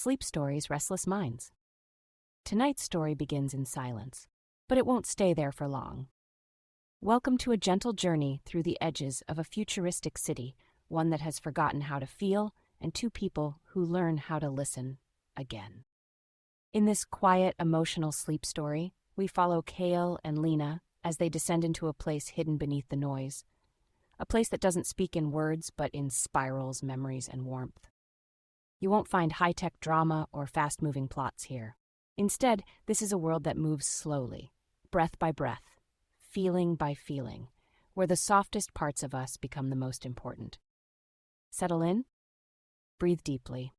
Sleep Stories, Restless Minds. Tonight's story begins in silence, but it won't stay there for long. Welcome to a gentle journey through the edges of a futuristic city, one that has forgotten how to feel, and two people who learn how to listen again. In this quiet, emotional sleep story, we follow Kale and Lena as they descend into a place hidden beneath the noise, a place that doesn't speak in words but in spirals, memories, and warmth. You won't find high-tech drama or fast-moving plots here. Instead, this is a world that moves slowly, breath by breath, feeling by feeling, where the softest parts of us become the most important. Settle in, breathe deeply.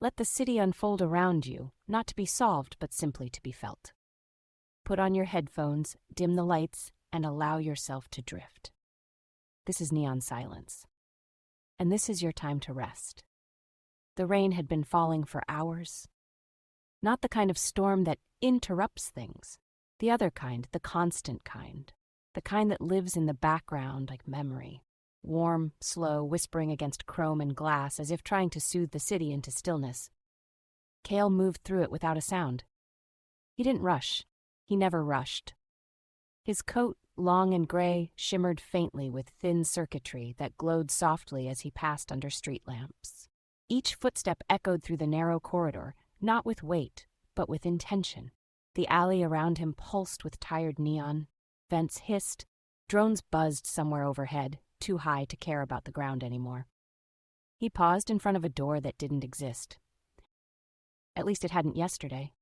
Let the city unfold around you, not to be solved but simply to be felt. Put on your headphones, dim the lights, and allow yourself to drift. This is Neon Silence, and this is your time to rest. The rain had been falling for hours. Not the kind of storm that interrupts things. The other kind, the constant kind. The kind that lives in the background like memory. Warm, slow, whispering against chrome and glass as if trying to soothe the city into stillness. Kale moved through it without a sound. He didn't rush. He never rushed. His coat, long and gray, shimmered faintly with thin circuitry that glowed softly as he passed under street lamps. Each footstep echoed through the narrow corridor, not with weight, but with intention. The alley around him pulsed with tired neon. Vents hissed. Drones buzzed somewhere overhead, too high to care about the ground anymore. He paused in front of a door that didn't exist. At least it hadn't yesterday.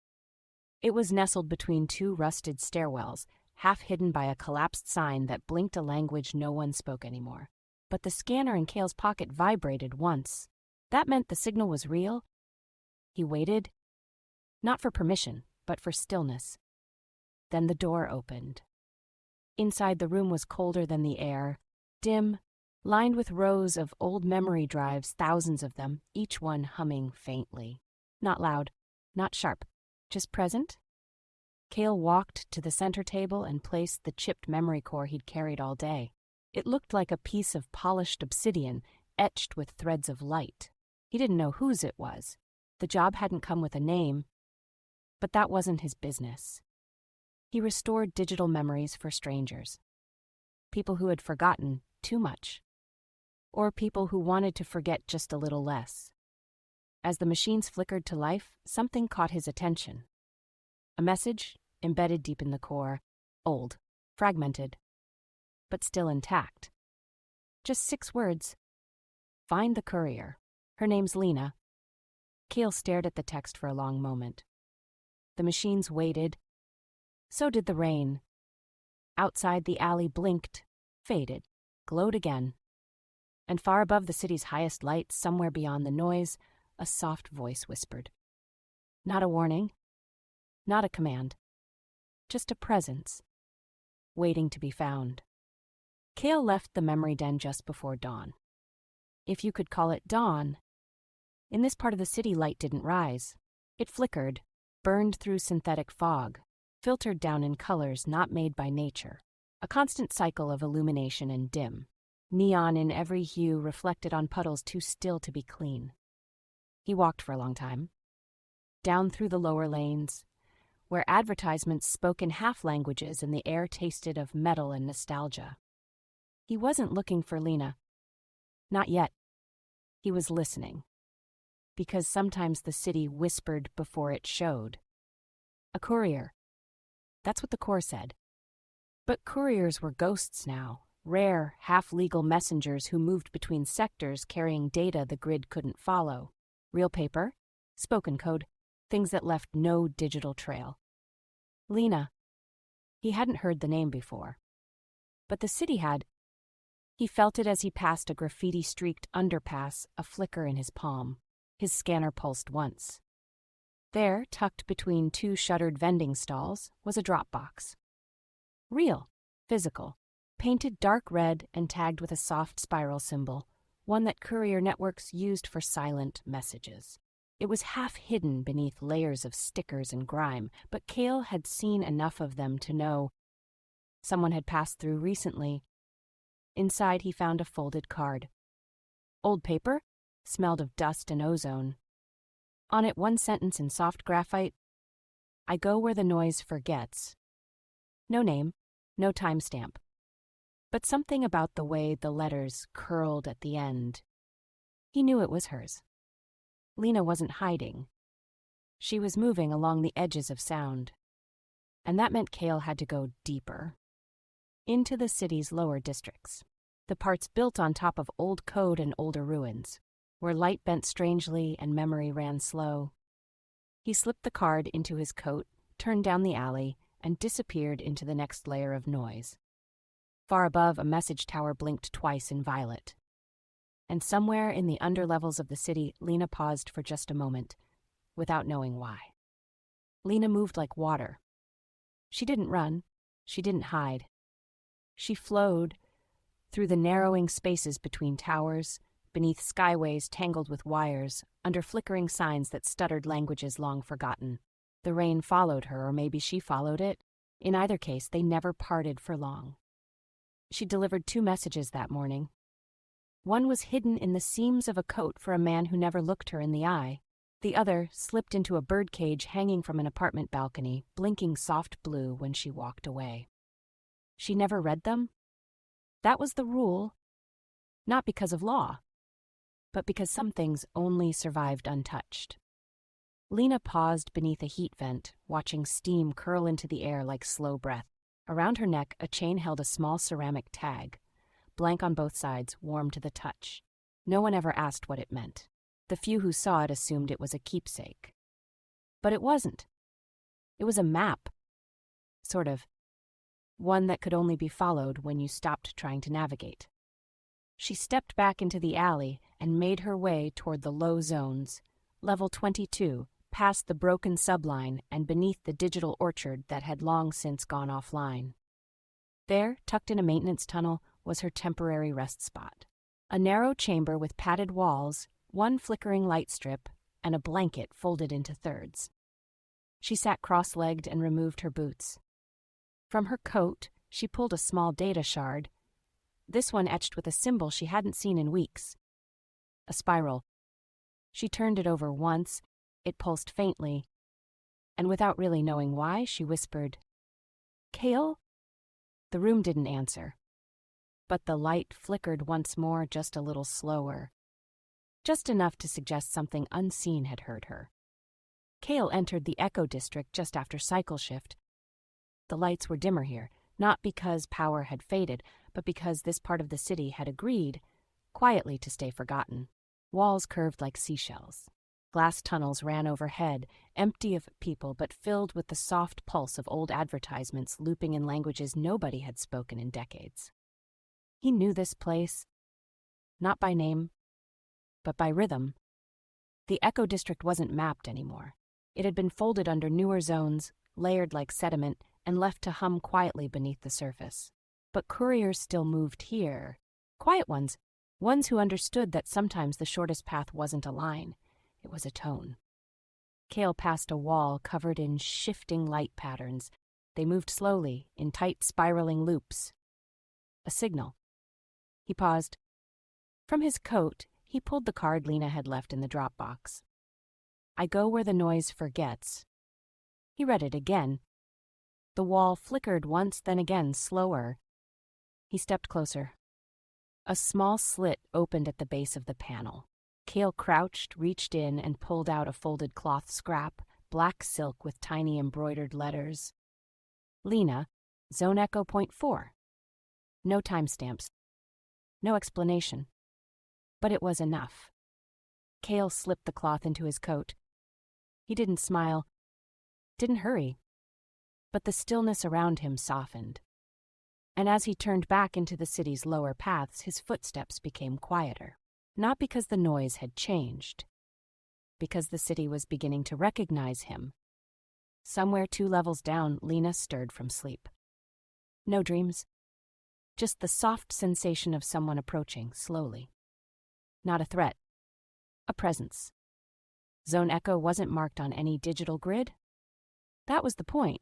It was nestled between two rusted stairwells, half hidden by a collapsed sign that blinked a language no one spoke anymore. But the scanner in Kale's pocket vibrated once. That meant the signal was real. He waited, not for permission, but for stillness. Then the door opened. Inside the room was colder than the air, dim, lined with rows of old memory drives, thousands of them, each one humming faintly. Not loud, not sharp, just present. Kale walked to the center table and placed the chipped memory core he'd carried all day. It looked like a piece of polished obsidian, etched with threads of light. He didn't know whose it was. The job hadn't come with a name, but that wasn't his business. He restored digital memories for strangers. People who had forgotten too much, or people who wanted to forget just a little less. As the machines flickered to life, something caught his attention. A message embedded deep in the core, old, fragmented, but still intact. Just 6 words. Find the courier. Her name's Lena. Kale stared at the text for a long moment. The machines waited. So did the rain. Outside, the alley blinked, faded, glowed again. And far above the city's highest lights, somewhere beyond the noise, a soft voice whispered. Not a warning. Not a command. Just a presence, waiting to be found. Kale left the memory den just before dawn. If you could call it dawn. In this part of the city, light didn't rise. It flickered, burned through synthetic fog, filtered down in colors not made by nature. A constant cycle of illumination and dim. Neon in every hue reflected on puddles too still to be clean. He walked for a long time. Down through the lower lanes, where advertisements spoke in half languages and the air tasted of metal and nostalgia. He wasn't looking for Lena. Not yet. He was listening. Because sometimes the city whispered before it showed. A courier. That's what the core said. But couriers were ghosts now, rare, half-legal messengers who moved between sectors carrying data the grid couldn't follow. Real paper, spoken code, things that left no digital trail. Lena. He hadn't heard the name before. But the city had. He felt it as he passed a graffiti-streaked underpass, a flicker in his palm. His scanner pulsed once. There, tucked between 2 shuttered vending stalls, was a drop box. Real, physical, painted dark red and tagged with a soft spiral symbol, one that courier networks used for silent messages. It was half hidden beneath layers of stickers and grime, but Kale had seen enough of them to know someone had passed through recently. Inside, he found a folded card. Old paper, smelled of dust and ozone. On it, one sentence in soft graphite: I go where the noise forgets. No name, no timestamp. But something about the way the letters curled at the end. He knew it was hers. Lena wasn't hiding. She was moving along the edges of sound. And that meant Cale had to go deeper. Into the city's lower districts. The parts built on top of old code and older ruins, where light bent strangely and memory ran slow. He slipped the card into his coat, turned down the alley, and disappeared into the next layer of noise. Far above, a message tower blinked twice in violet. And somewhere in the underlevels of the city, Lena paused for just a moment, without knowing why. Lena moved like water. She didn't run. She didn't hide. She flowed through the narrowing spaces between towers, beneath skyways tangled with wires, under flickering signs that stuttered languages long forgotten. The rain followed her, or maybe she followed it. In either case, they never parted for long. She delivered 2 messages that morning. One was hidden in the seams of a coat for a man who never looked her in the eye. The other slipped into a birdcage hanging from an apartment balcony, blinking soft blue when she walked away. She never read them? That was the rule. Not because of law, but because some things only survived untouched. Lena paused beneath a heat vent, watching steam curl into the air like slow breath. Around her neck, a chain held a small ceramic tag, blank on both sides, warm to the touch. No one ever asked what it meant. The few who saw it assumed it was a keepsake. But it wasn't. It was a map. Sort of. One that could only be followed when you stopped trying to navigate. She stepped back into the alley and made her way toward the low zones, level 22, past the broken subline and beneath the digital orchard that had long since gone offline. There, tucked in a maintenance tunnel, was her temporary rest spot. A narrow chamber with padded walls, one flickering light strip, and a blanket folded into thirds. She sat cross-legged and removed her boots. From her coat, she pulled a small data shard, this one etched with a symbol she hadn't seen in weeks. A spiral. She turned it over once, it pulsed faintly, and without really knowing why, she whispered, "Cale?" The room didn't answer, but the light flickered once more, just a little slower. Just enough to suggest something unseen had heard her. Cale entered the Echo District just after cycle shift. The lights were dimmer here, not because power had faded, but because this part of the city had agreed, quietly, to stay forgotten. Walls curved like seashells. Glass tunnels ran overhead, empty of people but filled with the soft pulse of old advertisements looping in languages nobody had spoken in decades. He knew this place, not by name, but by rhythm. The Echo District wasn't mapped anymore. It had been folded under newer zones, layered like sediment, and left to hum quietly beneath the surface. But couriers still moved here. Quiet ones, ones who understood that sometimes the shortest path wasn't a line, it was a tone. Cale passed a wall covered in shifting light patterns. They moved slowly, in tight spiraling loops. A signal. He paused. From his coat, he pulled the card Lena had left in the drop box. "I go where the noise forgets." He read it again. The wall flickered once, then again, slower. He stepped closer. A small slit opened at the base of the panel. Cale crouched, reached in, and pulled out a folded cloth scrap, black silk with tiny embroidered letters. Lena, Zone Echo Point 4. No timestamps. No explanation. But it was enough. Cale slipped the cloth into his coat. He didn't smile, didn't hurry, but the stillness around him softened. And as he turned back into the city's lower paths, his footsteps became quieter. Not because the noise had changed, because the city was beginning to recognize him. Somewhere 2 levels down, Lena stirred from sleep. No dreams, just the soft sensation of someone approaching slowly. Not a threat, a presence. Zone Echo wasn't marked on any digital grid. That was the point.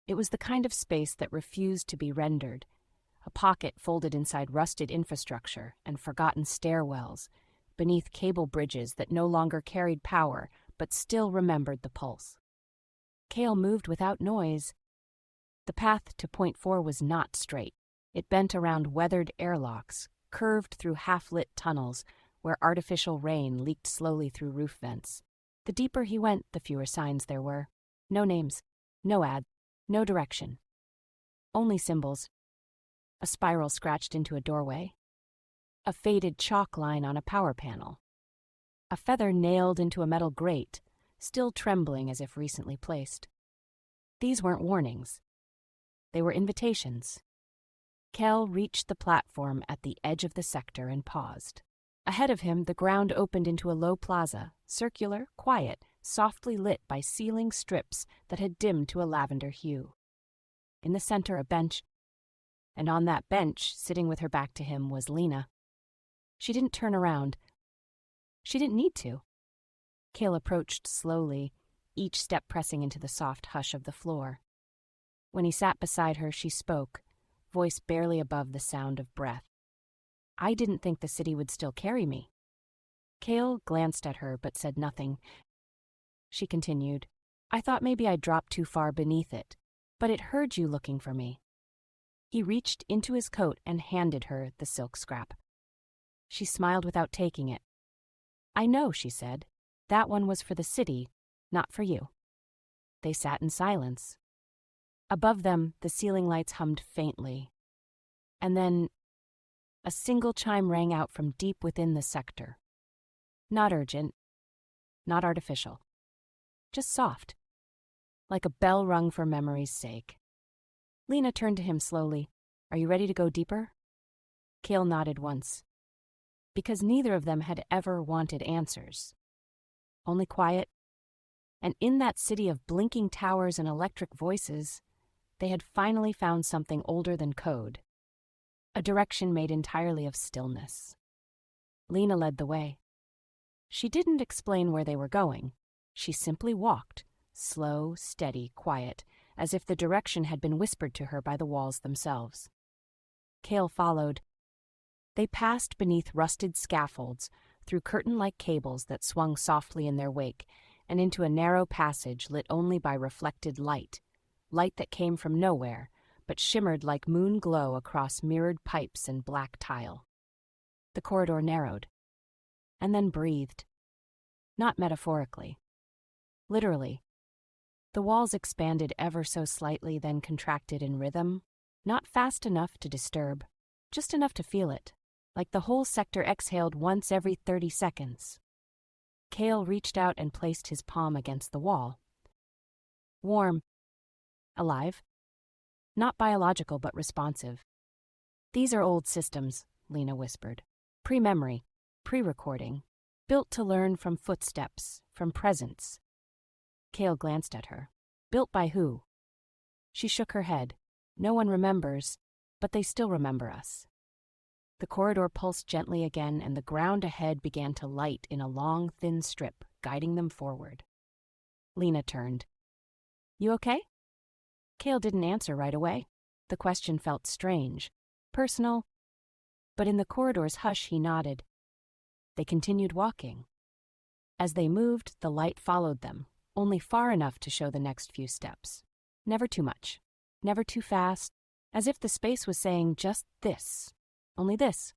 It was the kind of space that refused to be rendered, a pocket folded inside rusted infrastructure and forgotten stairwells, beneath cable bridges that no longer carried power but still remembered the pulse. Kale moved without noise. The path to Point 4 was not straight. It bent around weathered airlocks, curved through half-lit tunnels where artificial rain leaked slowly through roof vents. The deeper he went, the fewer signs there were. No names, no ads, no direction. Only symbols. A spiral scratched into a doorway. A faded chalk line on a power panel. A feather nailed into a metal grate, still trembling as if recently placed. These weren't warnings. They were invitations. Kel reached the platform at the edge of the sector and paused. Ahead of him, the ground opened into a low plaza, circular, quiet, softly lit by ceiling strips that had dimmed to a lavender hue. In the center, a bench, and on that bench, sitting with her back to him, was Lena. She didn't turn around. She didn't need to. Kale approached slowly, each step pressing into the soft hush of the floor. When he sat beside her, she spoke, voice barely above the sound of breath. I didn't think the city would still carry me. Kale glanced at her but said nothing. She continued, I thought maybe I'd dropped too far beneath it, but it heard you looking for me. He reached into his coat and handed her the silk scrap. She smiled without taking it. I know, she said. That one was for the city, not for you. They sat in silence. Above them, the ceiling lights hummed faintly. And then a single chime rang out from deep within the sector. Not urgent, not artificial. Just soft, like a bell rung for memory's sake. Lena turned to him slowly. Are you ready to go deeper? Kale nodded once. Because neither of them had ever wanted answers. Only quiet. And in that city of blinking towers and electric voices, they had finally found something older than code. A direction made entirely of stillness. Lena led the way. She didn't explain where they were going. She simply walked, slow, steady, quiet, as if the direction had been whispered to her by the walls themselves. Kale followed. They passed beneath rusted scaffolds, through curtain-like cables that swung softly in their wake, and into a narrow passage lit only by reflected light that came from nowhere, but shimmered like moon glow across mirrored pipes and black tile. The corridor narrowed, and then breathed. Not metaphorically. Literally. The walls expanded ever so slightly, then contracted in rhythm, not fast enough to disturb, just enough to feel it, like the whole sector exhaled once every 30 seconds. Kale reached out and placed his palm against the wall. Warm. Alive. Not biological, but responsive. These are old systems, Lena whispered. Pre-memory, pre-recording, built to learn from footsteps, from presence. Kale glanced at her. Built by who? She shook her head. No one remembers, but they still remember us. The corridor pulsed gently again, and the ground ahead began to light in a long, thin strip, guiding them forward. Lena turned. You okay? Kale didn't answer right away. The question felt strange, personal, but in the corridor's hush he nodded. They continued walking. As they moved, the light followed them, only far enough to show the next few steps. Never too much, never too fast, as if the space was saying just this. Only this.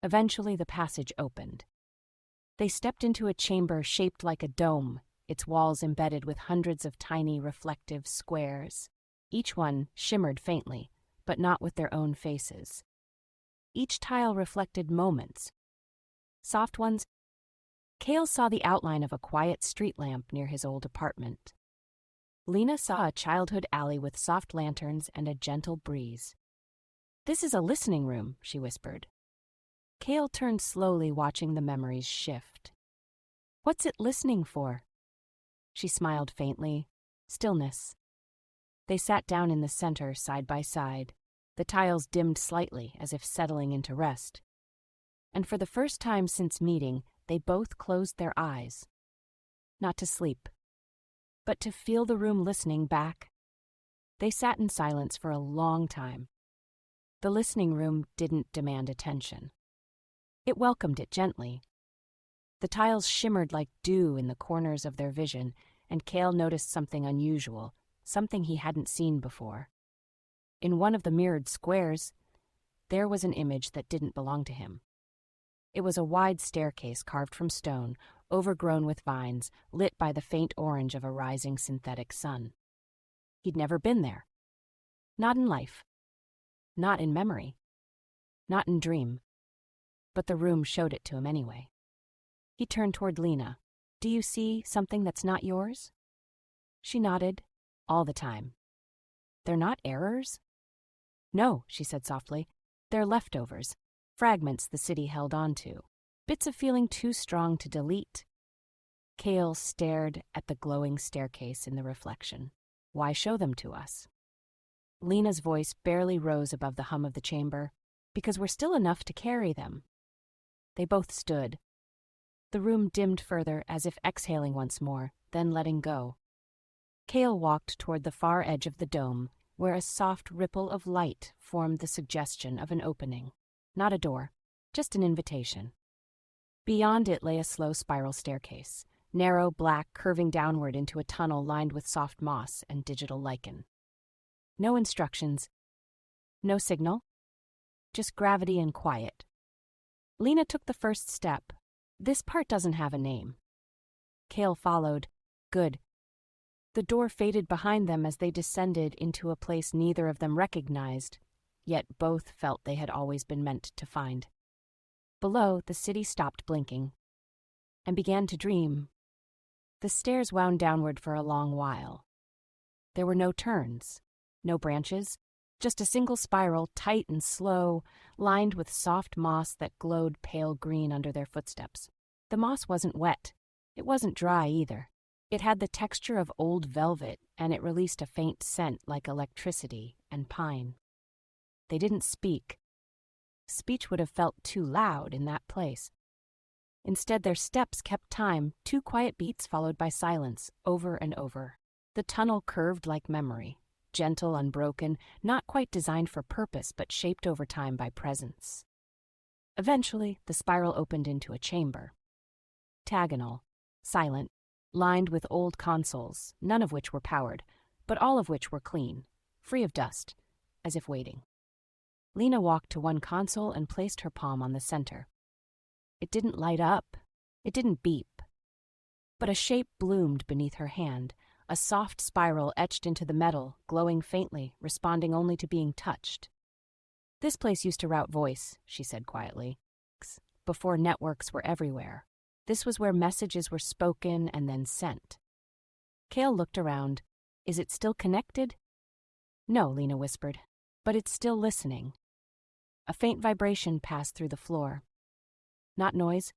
Eventually, the passage opened. They stepped into a chamber shaped like a dome, its walls embedded with hundreds of tiny reflective squares. Each one shimmered faintly, but not with their own faces. Each tile reflected moments. Soft ones. Kale saw the outline of a quiet street lamp near his old apartment. Lena saw a childhood alley with soft lanterns and a gentle breeze. This is a listening room, she whispered. Kale turned slowly, watching the memories shift. What's it listening for? She smiled faintly. Stillness. They sat down in the center, side by side. The tiles dimmed slightly, as if settling into rest. And for the first time since meeting, they both closed their eyes. Not to sleep, but to feel the room listening back. They sat in silence for a long time. The listening room didn't demand attention. It welcomed it gently. The tiles shimmered like dew in the corners of their vision, and Cale noticed something unusual, something he hadn't seen before. In one of the mirrored squares, there was an image that didn't belong to him. It was a wide staircase carved from stone, overgrown with vines, lit by the faint orange of a rising synthetic sun. He'd never been there. Not in life. Not in memory. Not in dream. But the room showed it to him anyway. He turned toward Lena. "Do you see something that's not yours?" She nodded, all the time. "They're not errors?" "No," she said softly. "They're leftovers, fragments the city held on to, bits of feeling too strong to delete." Cale stared at the glowing staircase in the reflection. "Why show them to us?" Lena's voice barely rose above the hum of the chamber. "Because we're still enough to carry them." They both stood. The room dimmed further, as if exhaling once more, then letting go. Cale walked toward the far edge of the dome, where a soft ripple of light formed the suggestion of an opening. Not a door, just an invitation. Beyond it lay a slow spiral staircase, narrow, black, curving downward into a tunnel lined with soft moss and digital lichen. No instructions. No signal. Just gravity and quiet. Lena took the first step. "This part doesn't have a name." Cale followed. "Good." The door faded behind them as they descended into a place neither of them recognized, yet both felt they had always been meant to find. Below, the city stopped blinking and began to dream. The stairs wound downward for a long while. There were no turns, no branches, just a single spiral, tight and slow, lined with soft moss that glowed pale green under their footsteps. The moss wasn't wet. It wasn't dry either. It had the texture of old velvet, and it released a faint scent like electricity and pine. They didn't speak. Speech would have felt too loud in that place. Instead, their steps kept time, 2 quiet beats followed by silence, over and over. The tunnel curved like memory. Gentle, unbroken, not quite designed for purpose, but shaped over time by presence. Eventually, the spiral opened into a chamber. Tagonal, silent, lined with old consoles, none of which were powered, but all of which were clean, free of dust, as if waiting. Lena walked to one console and placed her palm on the center. It didn't light up. It didn't beep. But a shape bloomed beneath her hand, a soft spiral etched into the metal, glowing faintly, responding only to being touched. "This place used to route voice," she said quietly, "before networks were everywhere. This was where messages were spoken and then sent." Cale looked around. "Is it still connected?" "No," Lena whispered, "but it's still listening." A faint vibration passed through the floor. Not noise,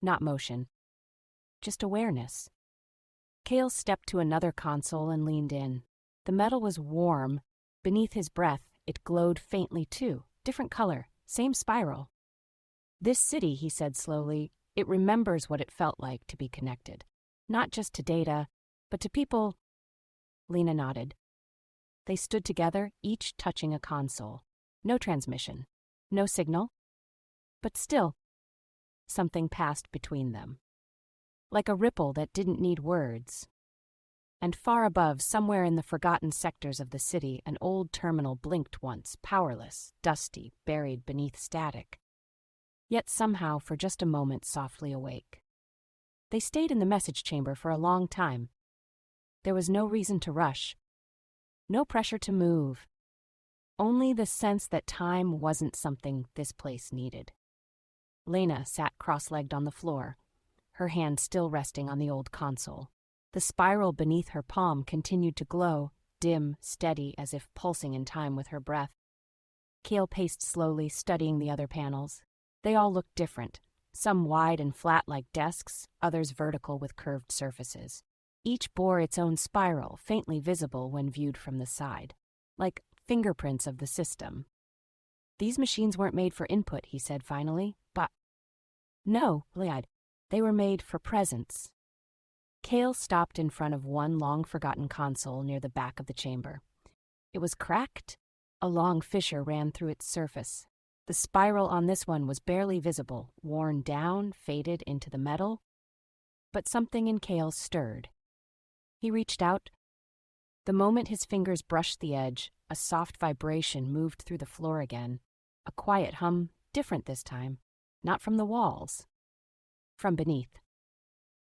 not motion, just awareness. Cale stepped to another console and leaned in. The metal was warm. Beneath his breath, it glowed faintly too, different color, same spiral. "This city," he said slowly, "it remembers what it felt like to be connected. Not just to data, but to people." Lena nodded. They stood together, each touching a console. No transmission, no signal. But still, something passed between them. Like a ripple that didn't need words. And far above, somewhere in the forgotten sectors of the city, an old terminal blinked once, powerless, dusty, buried beneath static. Yet somehow, for just a moment, softly awake. They stayed in the message chamber for a long time. There was no reason to rush. No pressure to move. Only the sense that time wasn't something this place needed. Lena sat cross-legged on the floor, her hand still resting on the old console. The spiral beneath her palm continued to glow, dim, steady, as if pulsing in time with her breath. Cale paced slowly, studying the other panels. They all looked different, some wide and flat like desks, others vertical with curved surfaces. Each bore its own spiral, faintly visible when viewed from the side, like fingerprints of the system. "These machines weren't made for input," he said finally, "but—" "No," Lied. "They were made for presence." Cale stopped in front of one long-forgotten console near the back of the chamber. It was cracked. A long fissure ran through its surface. The spiral on this one was barely visible, worn down, faded into the metal. But something in Cale stirred. He reached out. The moment his fingers brushed the edge, a soft vibration moved through the floor again. A quiet hum, different this time. Not from the walls. From beneath.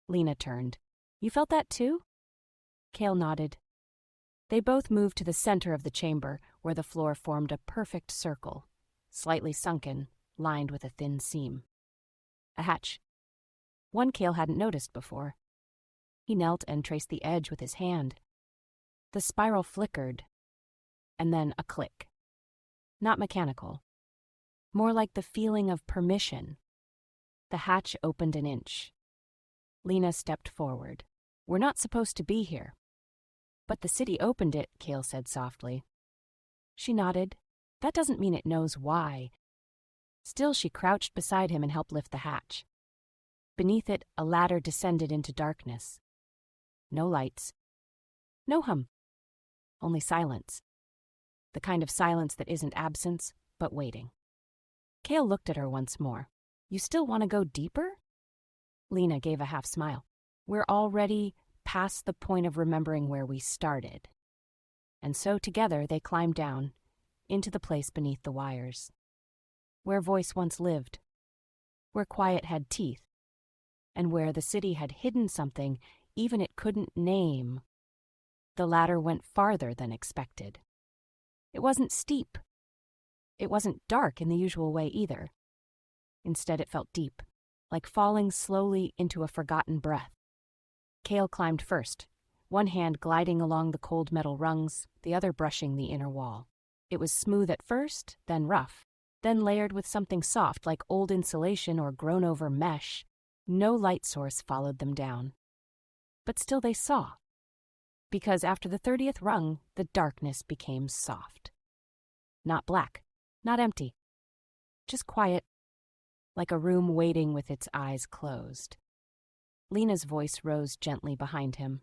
Lena turned. "You felt that too?" Cale nodded. They both moved to the center of the chamber, where the floor formed a perfect circle, slightly sunken, lined with a thin seam. A hatch. One Cale hadn't noticed before. He knelt and traced the edge with his hand. The spiral flickered, and then a click. Not mechanical. More like the feeling of permission. The hatch opened an inch. Lena stepped forward. "We're not supposed to be here." "But the city opened it," Cale said softly. She nodded. "That doesn't mean it knows why." Still, she crouched beside him and helped lift the hatch. Beneath it, a ladder descended into darkness. No lights. No hum. Only silence. The kind of silence that isn't absence, but waiting. Cale looked at her once more. "You still want to go deeper?" Lena gave a half smile. "We're already past the point of remembering where we started." And so together they climbed down, into the place beneath the wires. Where voice once lived. Where quiet had teeth. And where the city had hidden something even it couldn't name. The ladder went farther than expected. It wasn't steep. It wasn't dark in the usual way either. Instead, it felt deep, like falling slowly into a forgotten breath. Cale climbed first, one hand gliding along the cold metal rungs, the other brushing the inner wall. It was smooth at first, then rough, then layered with something soft like old insulation or grown-over mesh. No light source followed them down. But still they saw. Because after the 30th rung, the darkness became soft. Not black, not empty. Just quiet, like a room waiting with its eyes closed. Lena's voice rose gently behind him.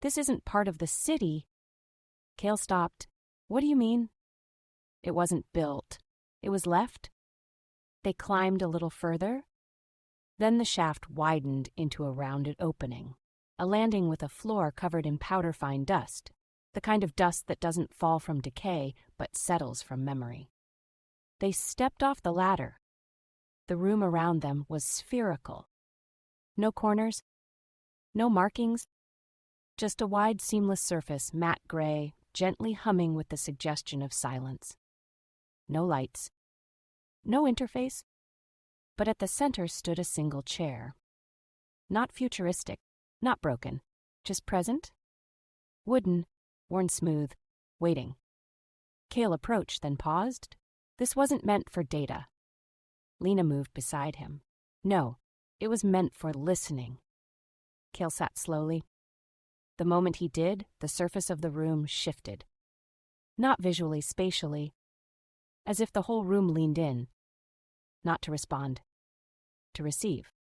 "This isn't part of the city." Cale stopped. "What do you mean?" "It wasn't built. It was left." They climbed a little further. Then the shaft widened into a rounded opening, a landing with a floor covered in powder-fine dust, the kind of dust that doesn't fall from decay but settles from memory. They stepped off the ladder. The room around them was spherical. No corners, no markings, just a wide seamless surface, matte gray, gently humming with the suggestion of silence. No lights, no interface, but at the center stood a single chair. Not futuristic, not broken, just present. Wooden, worn smooth, waiting. Cale approached, then paused. This wasn't meant for data. Lena moved beside him. No, it was meant for listening. Cale sat slowly. The moment he did, the surface of the room shifted. Not visually, spatially, as if the whole room leaned in. Not to respond, to receive.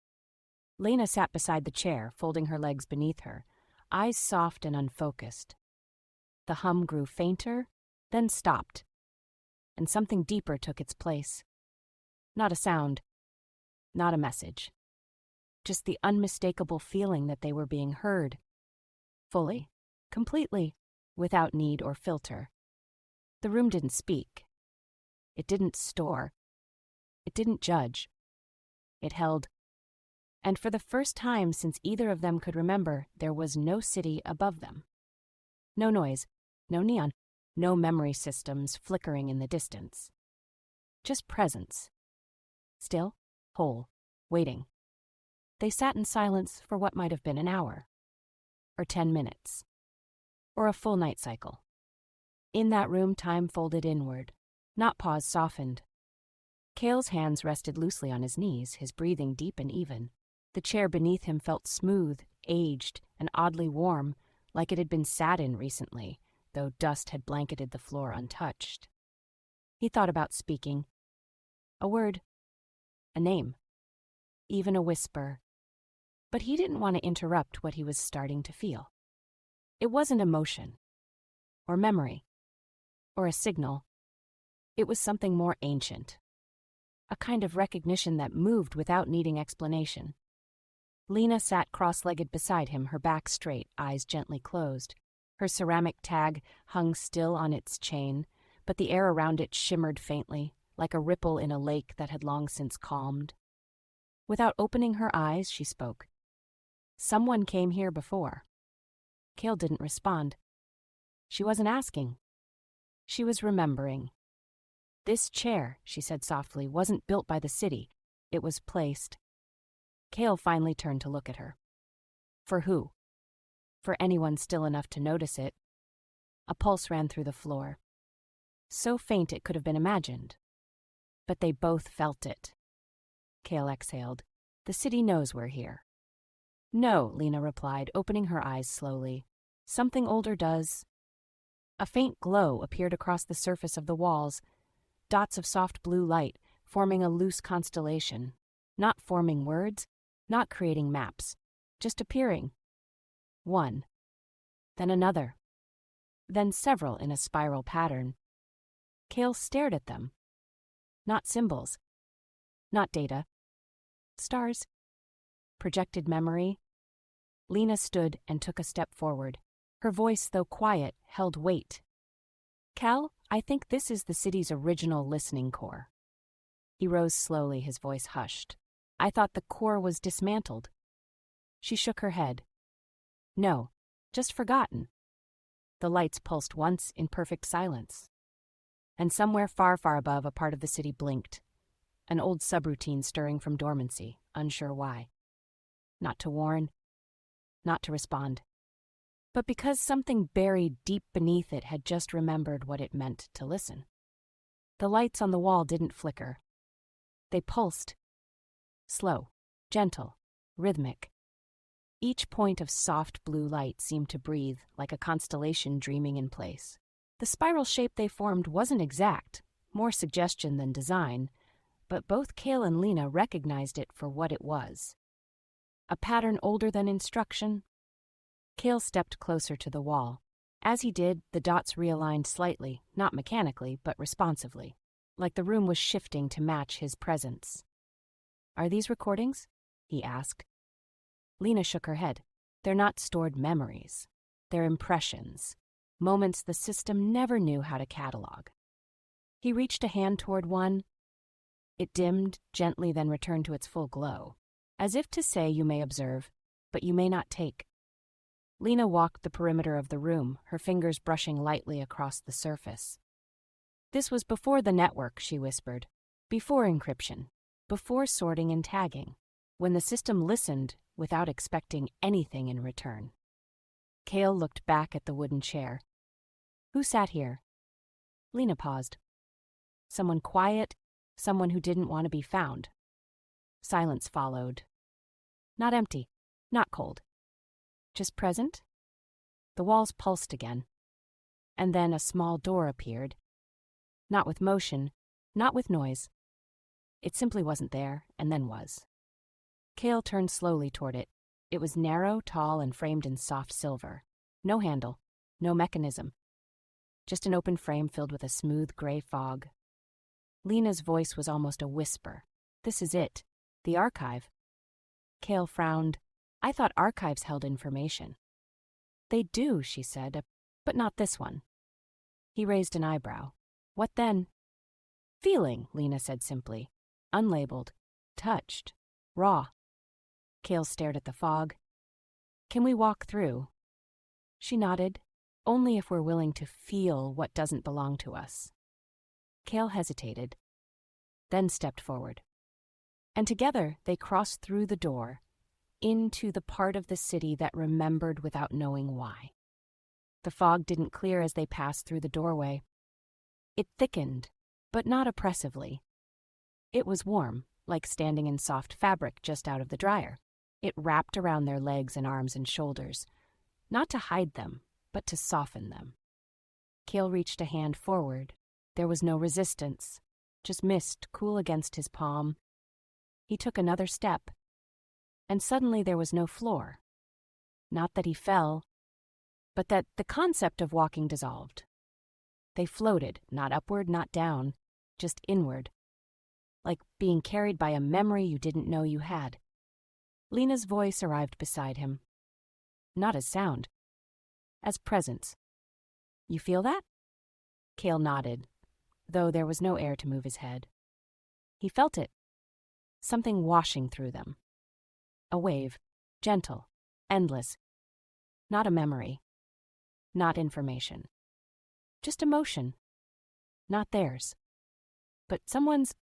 Lena sat beside the chair, folding her legs beneath her, eyes soft and unfocused. The hum grew fainter, then stopped, and something deeper took its place. Not a sound, not a message. Just the unmistakable feeling that they were being heard. Fully, completely, without need or filter. The room didn't speak. It didn't store. It didn't judge. It held. And for the first time since either of them could remember, there was no city above them. No noise, no neon, no memory systems flickering in the distance. Just presence. Still, whole, waiting. They sat in silence for what might have been an hour. Or 10 minutes. Or a full night cycle. In that room, time folded inward. Not pause softened. Cale's hands rested loosely on his knees, his breathing deep and even. The chair beneath him felt smooth, aged, and oddly warm, like it had been sat in recently, though dust had blanketed the floor untouched. He thought about speaking. A word. A name. Even a whisper. But he didn't want to interrupt what he was starting to feel. It wasn't emotion. Or memory. Or a signal. It was something more ancient, a kind of recognition that moved without needing explanation. Lena sat cross-legged beside him, her back straight, eyes gently closed. Her ceramic tag hung still on its chain, but the air around it shimmered faintly, like a ripple in a lake that had long since calmed. Without opening her eyes, she spoke. "Someone came here before." Cale didn't respond. She wasn't asking. She was remembering. "This chair," she said softly, "wasn't built by the city. It was placed." Cale finally turned to look at her. For who? For anyone still enough to notice it. A pulse ran through the floor. So faint it could have been imagined. But they both felt it. Cale exhaled. "The city knows we're here." "No," Lena replied, opening her eyes slowly. "Something older does." A faint glow appeared across the surface of the walls, dots of soft blue light forming a loose constellation, not forming words, not creating maps, just appearing. One, then another, then several in a spiral pattern. Cale stared at them. Not symbols, not data. Stars. Projected memory. Lena stood and took a step forward. Her voice, though quiet, held weight. "Cal, I think this is the city's original listening core." He rose slowly, his voice hushed. "I thought the core was dismantled." She shook her head. "No, just forgotten." The lights pulsed once in perfect silence. And somewhere far, far above, a part of the city blinked. An old subroutine stirring from dormancy, unsure why. Not to warn, not to respond. But because something buried deep beneath it had just remembered what it meant to listen. The lights on the wall didn't flicker. They pulsed. Slow, gentle, rhythmic. Each point of soft blue light seemed to breathe like a constellation dreaming in place. The spiral shape they formed wasn't exact, more suggestion than design, but both Cale and Lena recognized it for what it was. A pattern older than instruction. Cale stepped closer to the wall. As he did, the dots realigned slightly, not mechanically, but responsively, like the room was shifting to match his presence. "Are these recordings?" he asked. Lena shook her head. "They're not stored memories. They're impressions, moments the system never knew how to catalog." He reached a hand toward one. It dimmed gently, then returned to its full glow, as if to say, "You may observe, but you may not take." Lena walked the perimeter of the room, her fingers brushing lightly across the surface. "This was before the network," she whispered. "Before encryption. Before sorting and tagging. When the system listened without expecting anything in return." Cale looked back at the wooden chair. "Who sat here?" Lena paused. "Someone quiet, someone who didn't want to be found." Silence followed. Not empty, not cold. Just present? The walls pulsed again. And then a small door appeared. Not with motion, not with noise. It simply wasn't there, and then was. Cale turned slowly toward it. It was narrow, tall, and framed in soft silver. No handle, no mechanism. Just an open frame filled with a smooth gray fog. Lena's voice was almost a whisper. "This is it. The archive." Cale frowned. "I thought archives held information." "They do," she said, "but not this one." He raised an eyebrow. "What then?" "Feeling," Lena said simply. "Unlabeled. Touched. Raw." Cale stared at the fog. "Can we walk through?" She nodded. "Only if we're willing to feel what doesn't belong to us." Cale hesitated, then stepped forward. And together they crossed through the door, into the part of the city that remembered without knowing why. The fog didn't clear as they passed through the doorway. It thickened, but not oppressively. It was warm, like standing in soft fabric just out of the dryer. It wrapped around their legs and arms and shoulders, not to hide them, but to soften them. Cale reached a hand forward. There was no resistance, just mist cool against his palm. He took another step, and suddenly there was no floor. Not that he fell, but that the concept of walking dissolved. They floated, not upward, not down, just inward. like being carried by a memory you didn't know you had. Lena's voice arrived beside him. Not as sound, as presence. You feel that? Cale nodded, though there was no air to move his head. He felt it, something washing through them. A wave, gentle, endless. Not a memory, not information. Just emotion, not theirs, but someone's.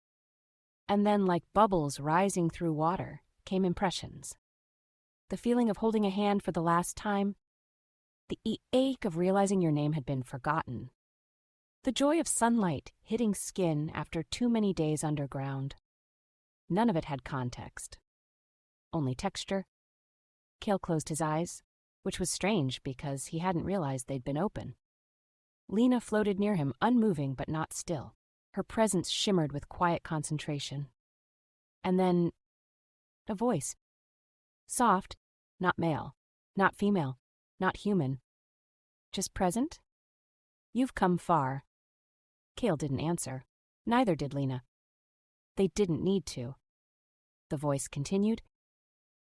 And then, like bubbles rising through water, came impressions. The feeling of holding a hand for the last time, the ache of realizing your name had been forgotten, the joy of sunlight hitting skin after too many days underground. None of it had context, only texture. Cale closed his eyes, which was strange because he hadn't realized they'd been open. Lena floated near him, unmoving but not still. Her presence shimmered with quiet concentration. And then, a voice. Soft, not male, not female, not human. Just present? You've come far. Cale didn't answer. Neither did Lena. They didn't need to. The voice continued.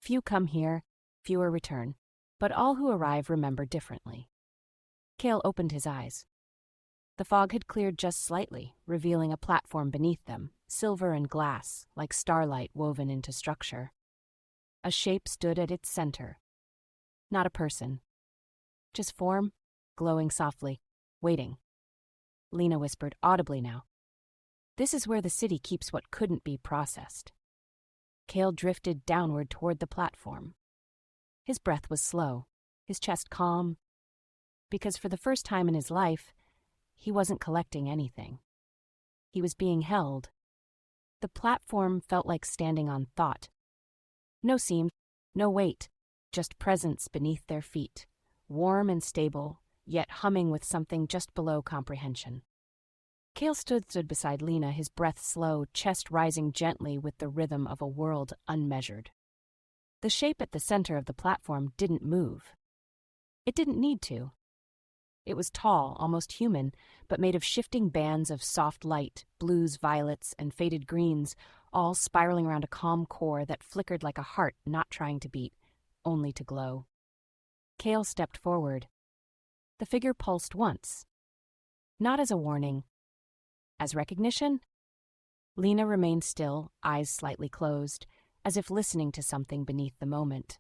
Few come here, fewer return, but all who arrive remember differently. Cale opened his eyes. The fog had cleared just slightly, revealing a platform beneath them, silver and glass, like starlight woven into structure. A shape stood at its center. Not a person. Just form, glowing softly, waiting. Lena whispered audibly now. This is where the city keeps what couldn't be processed. Cale drifted downward toward the platform. His breath was slow, his chest calm, because for the first time in his life, he wasn't collecting anything. He was being held. The platform felt like standing on thought. No seam, no weight, just presence beneath their feet, warm and stable, yet humming with something just below comprehension. Cale stood beside Lena, his breath slow, chest rising gently with the rhythm of a world unmeasured. The shape at the center of the platform didn't move. It didn't need to. It was tall, almost human, but made of shifting bands of soft light, blues, violets, and faded greens, all spiraling around a calm core that flickered like a heart not trying to beat, only to glow. Cale stepped forward. The figure pulsed once. Not as a warning. As recognition? Lena remained still, eyes slightly closed, as if listening to something beneath the moment.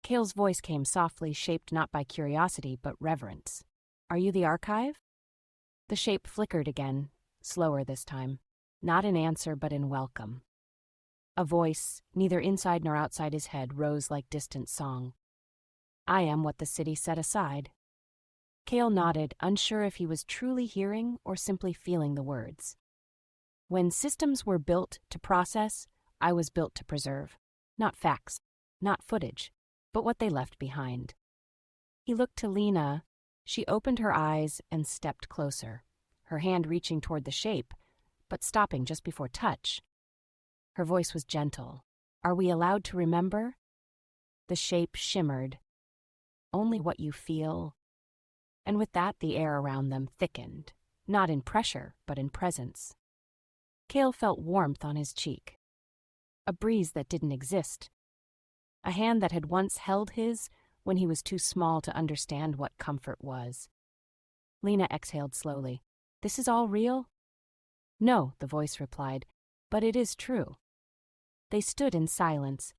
Cale's voice came softly, shaped not by curiosity but reverence. Are you the archive? The shape flickered again, slower this time, not in answer but in welcome. A voice, neither inside nor outside his head, rose like distant song. I am what the city set aside. Cale nodded, unsure if he was truly hearing or simply feeling the words. When systems were built to process, I was built to preserve. Not facts, not footage, but what they left behind. He looked to Lena. She opened her eyes and stepped closer, her hand reaching toward the shape, but stopping just before touch. Her voice was gentle. Are we allowed to remember? The shape shimmered. Only what you feel. And with that, the air around them thickened, not in pressure, but in presence. Cale felt warmth on his cheek. A breeze that didn't exist. A hand that had once held his when he was too small to understand what comfort was. Lena exhaled slowly. This is all real? No, the voice replied, but it is true. They stood in silence.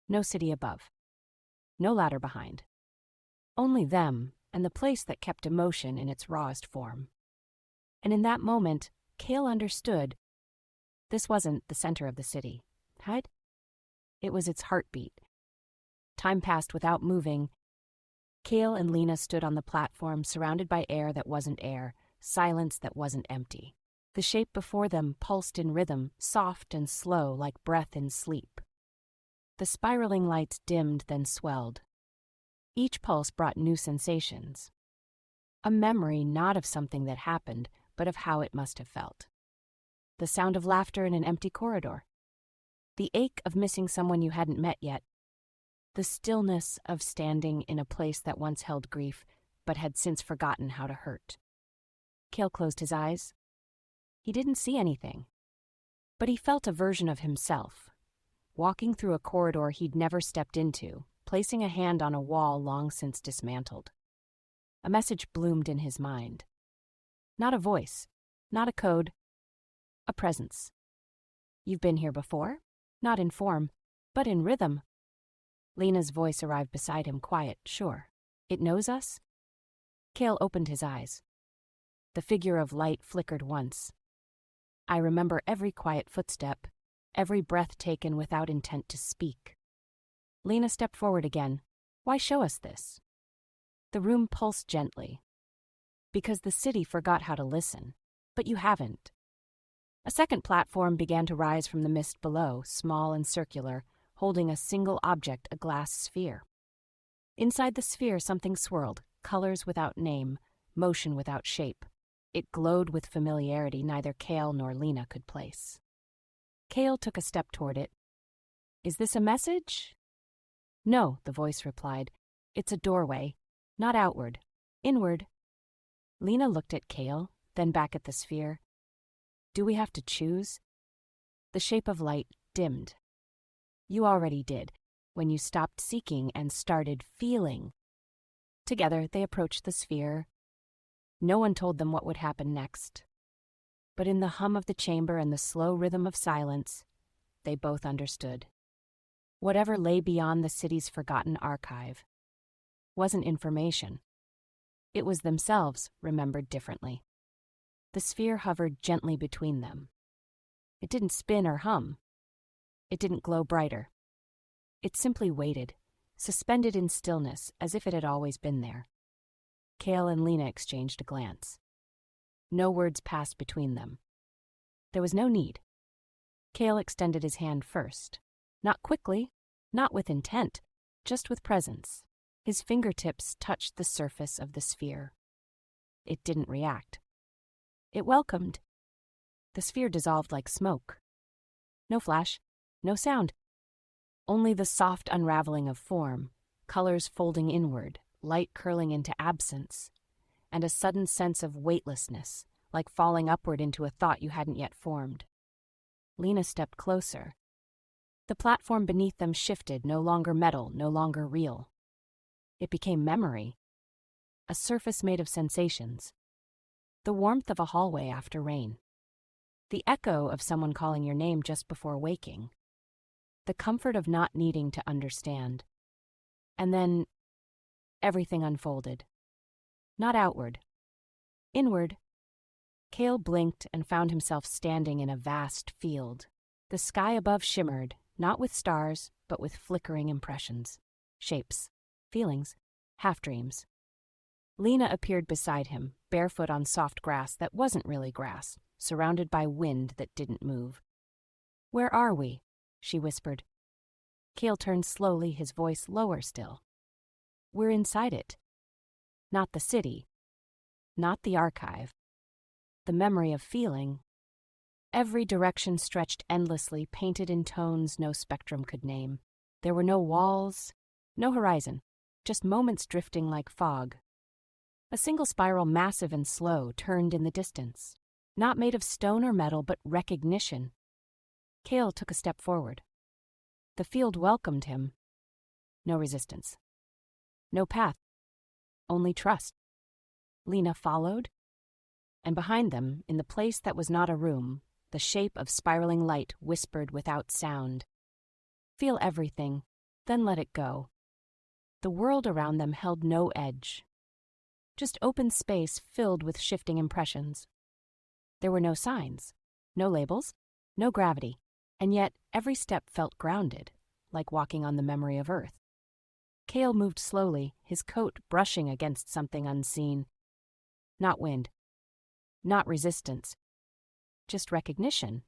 No city above. No ladder behind. Only them and the place that kept emotion in its rawest form. And in that moment, Cale understood. This wasn't the center of the city, right? It was its heartbeat. Time passed without moving. Cale and Lena stood on the platform, surrounded by air that wasn't air, silence that wasn't empty. The shape before them pulsed in rhythm, soft and slow like breath in sleep. The spiraling lights dimmed, then swelled. Each pulse brought new sensations. A memory not of something that happened, but of how it must have felt. The sound of laughter in an empty corridor. The ache of missing someone you hadn't met yet. The stillness of standing in a place that once held grief, but had since forgotten how to hurt. Cale closed his eyes. He didn't see anything. But he felt a version of himself, walking through a corridor he'd never stepped into, placing a hand on a wall long since dismantled. A message bloomed in his mind. Not a voice, not a code, a presence. You've been here before? Not in form, but in rhythm. Lena's voice arrived beside him, quiet, sure. It knows us? Cale opened his eyes. The figure of light flickered once. I remember every quiet footstep, every breath taken without intent to speak. Lena stepped forward again. Why show us this? The room pulsed gently. Because the city forgot how to listen. But you haven't. A second platform began to rise from the mist below, small and circular, holding a single object, a glass sphere. Inside the sphere, something swirled, colors without name, motion without shape. It glowed with familiarity neither Cale nor Lena could place. Cale took a step toward it. Is this a message? No, the voice replied. It's a doorway, not outward, inward. Lena looked at Cale, then back at the sphere. Do we have to choose? The shape of light dimmed. You already did, when you stopped seeking and started feeling. Together, they approached the sphere. No one told them what would happen next. But in the hum of the chamber and the slow rhythm of silence, they both understood. Whatever lay beyond the city's forgotten archive wasn't information. It was themselves remembered differently. The sphere hovered gently between them. It didn't spin or hum. It didn't glow brighter. It simply waited, suspended in stillness as if it had always been there. Cale and Lena exchanged a glance. No words passed between them. There was no need. Cale extended his hand first. Not quickly, not with intent, just with presence. His fingertips touched the surface of the sphere. It didn't react. It welcomed. The sphere dissolved like smoke. No flash, no sound. Only the soft unraveling of form, colors folding inward, light curling into absence, and a sudden sense of weightlessness, like falling upward into a thought you hadn't yet formed. Lena stepped closer. The platform beneath them shifted, no longer metal, no longer real. It became memory, a surface made of sensations. The warmth of a hallway after rain. The echo of someone calling your name just before waking. The comfort of not needing to understand. And then everything unfolded. Not outward. Inward. Cale blinked and found himself standing in a vast field. The sky above shimmered, not with stars, but with flickering impressions. Shapes. Feelings. Half-dreams. Lena appeared beside him, barefoot on soft grass that wasn't really grass, surrounded by wind that didn't move. Where are we? She whispered. Cale turned slowly, his voice lower still. We're inside it. Not the city. Not the archive. The memory of feeling. Every direction stretched endlessly, painted in tones no spectrum could name. There were no walls, no horizon, just moments drifting like fog. A single spiral, massive and slow, turned in the distance. Not made of stone or metal, but recognition. Cale took a step forward. The field welcomed him. No resistance. No path. Only trust. Lena followed, and behind them, in the place that was not a room, the shape of spiraling light whispered without sound. Feel everything, then let it go. The world around them held no edge. Just open space filled with shifting impressions. There were no signs, no labels, no gravity, and yet every step felt grounded, like walking on the memory of Earth. Cale moved slowly, his coat brushing against something unseen. Not wind. Not resistance. Just recognition.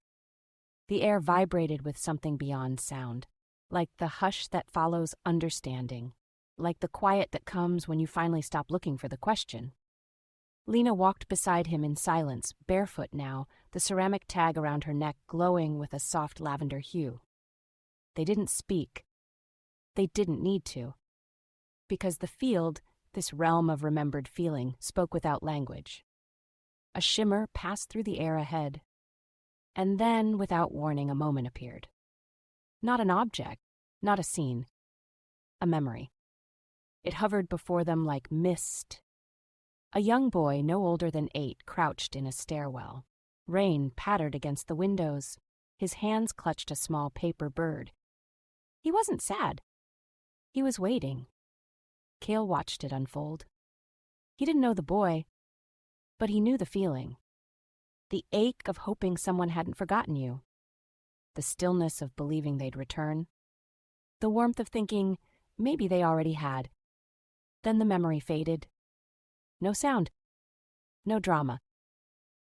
The air vibrated with something beyond sound, like the hush that follows understanding, like the quiet that comes when you finally stop looking for the question. Lena walked beside him in silence, barefoot now, the ceramic tag around her neck glowing with a soft lavender hue. They didn't speak. They didn't need to. Because the field, this realm of remembered feeling, spoke without language. A shimmer passed through the air ahead. And then, without warning, a moment appeared. Not an object, not a scene, a memory. It hovered before them like mist. A young boy, no older than 8, crouched in a stairwell. Rain pattered against the windows. His hands clutched a small paper bird. He wasn't sad. He was waiting. Cale watched it unfold. He didn't know the boy, but he knew the feeling. The ache of hoping someone hadn't forgotten you. The stillness of believing they'd return. The warmth of thinking maybe they already had. Then the memory faded. No sound. No drama.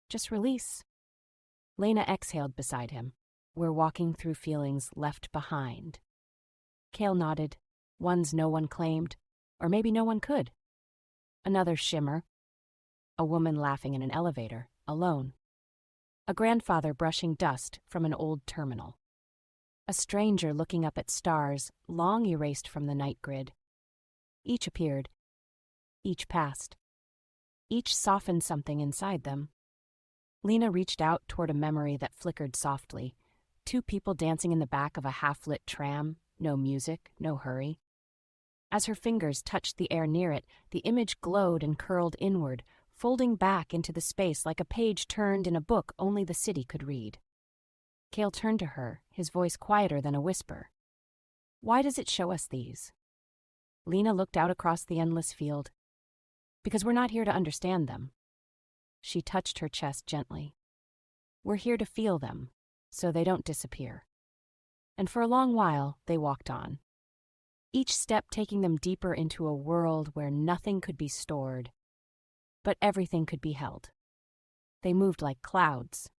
Just release. Lena exhaled beside him. We're walking through feelings left behind. Cale nodded. Ones no one claimed, or maybe no one could. Another shimmer. A woman laughing in an elevator, alone. A grandfather brushing dust from an old terminal. A stranger looking up at stars, long erased from the night grid. Each appeared. Each passed. Each softened something inside them. Lena reached out toward a memory that flickered softly. 2 people dancing in the back of a half-lit tram, no music, no hurry. As her fingers touched the air near it, the image glowed and curled inward, folding back into the space like a page turned in a book only the city could read. Cale turned to her, his voice quieter than a whisper. Why does it show us these? Lena looked out across the endless field. Because we're not here to understand them. She touched her chest gently. We're here to feel them, so they don't disappear. And for a long while, they walked on. Each step taking them deeper into a world where nothing could be stored, but everything could be held. They moved like clouds.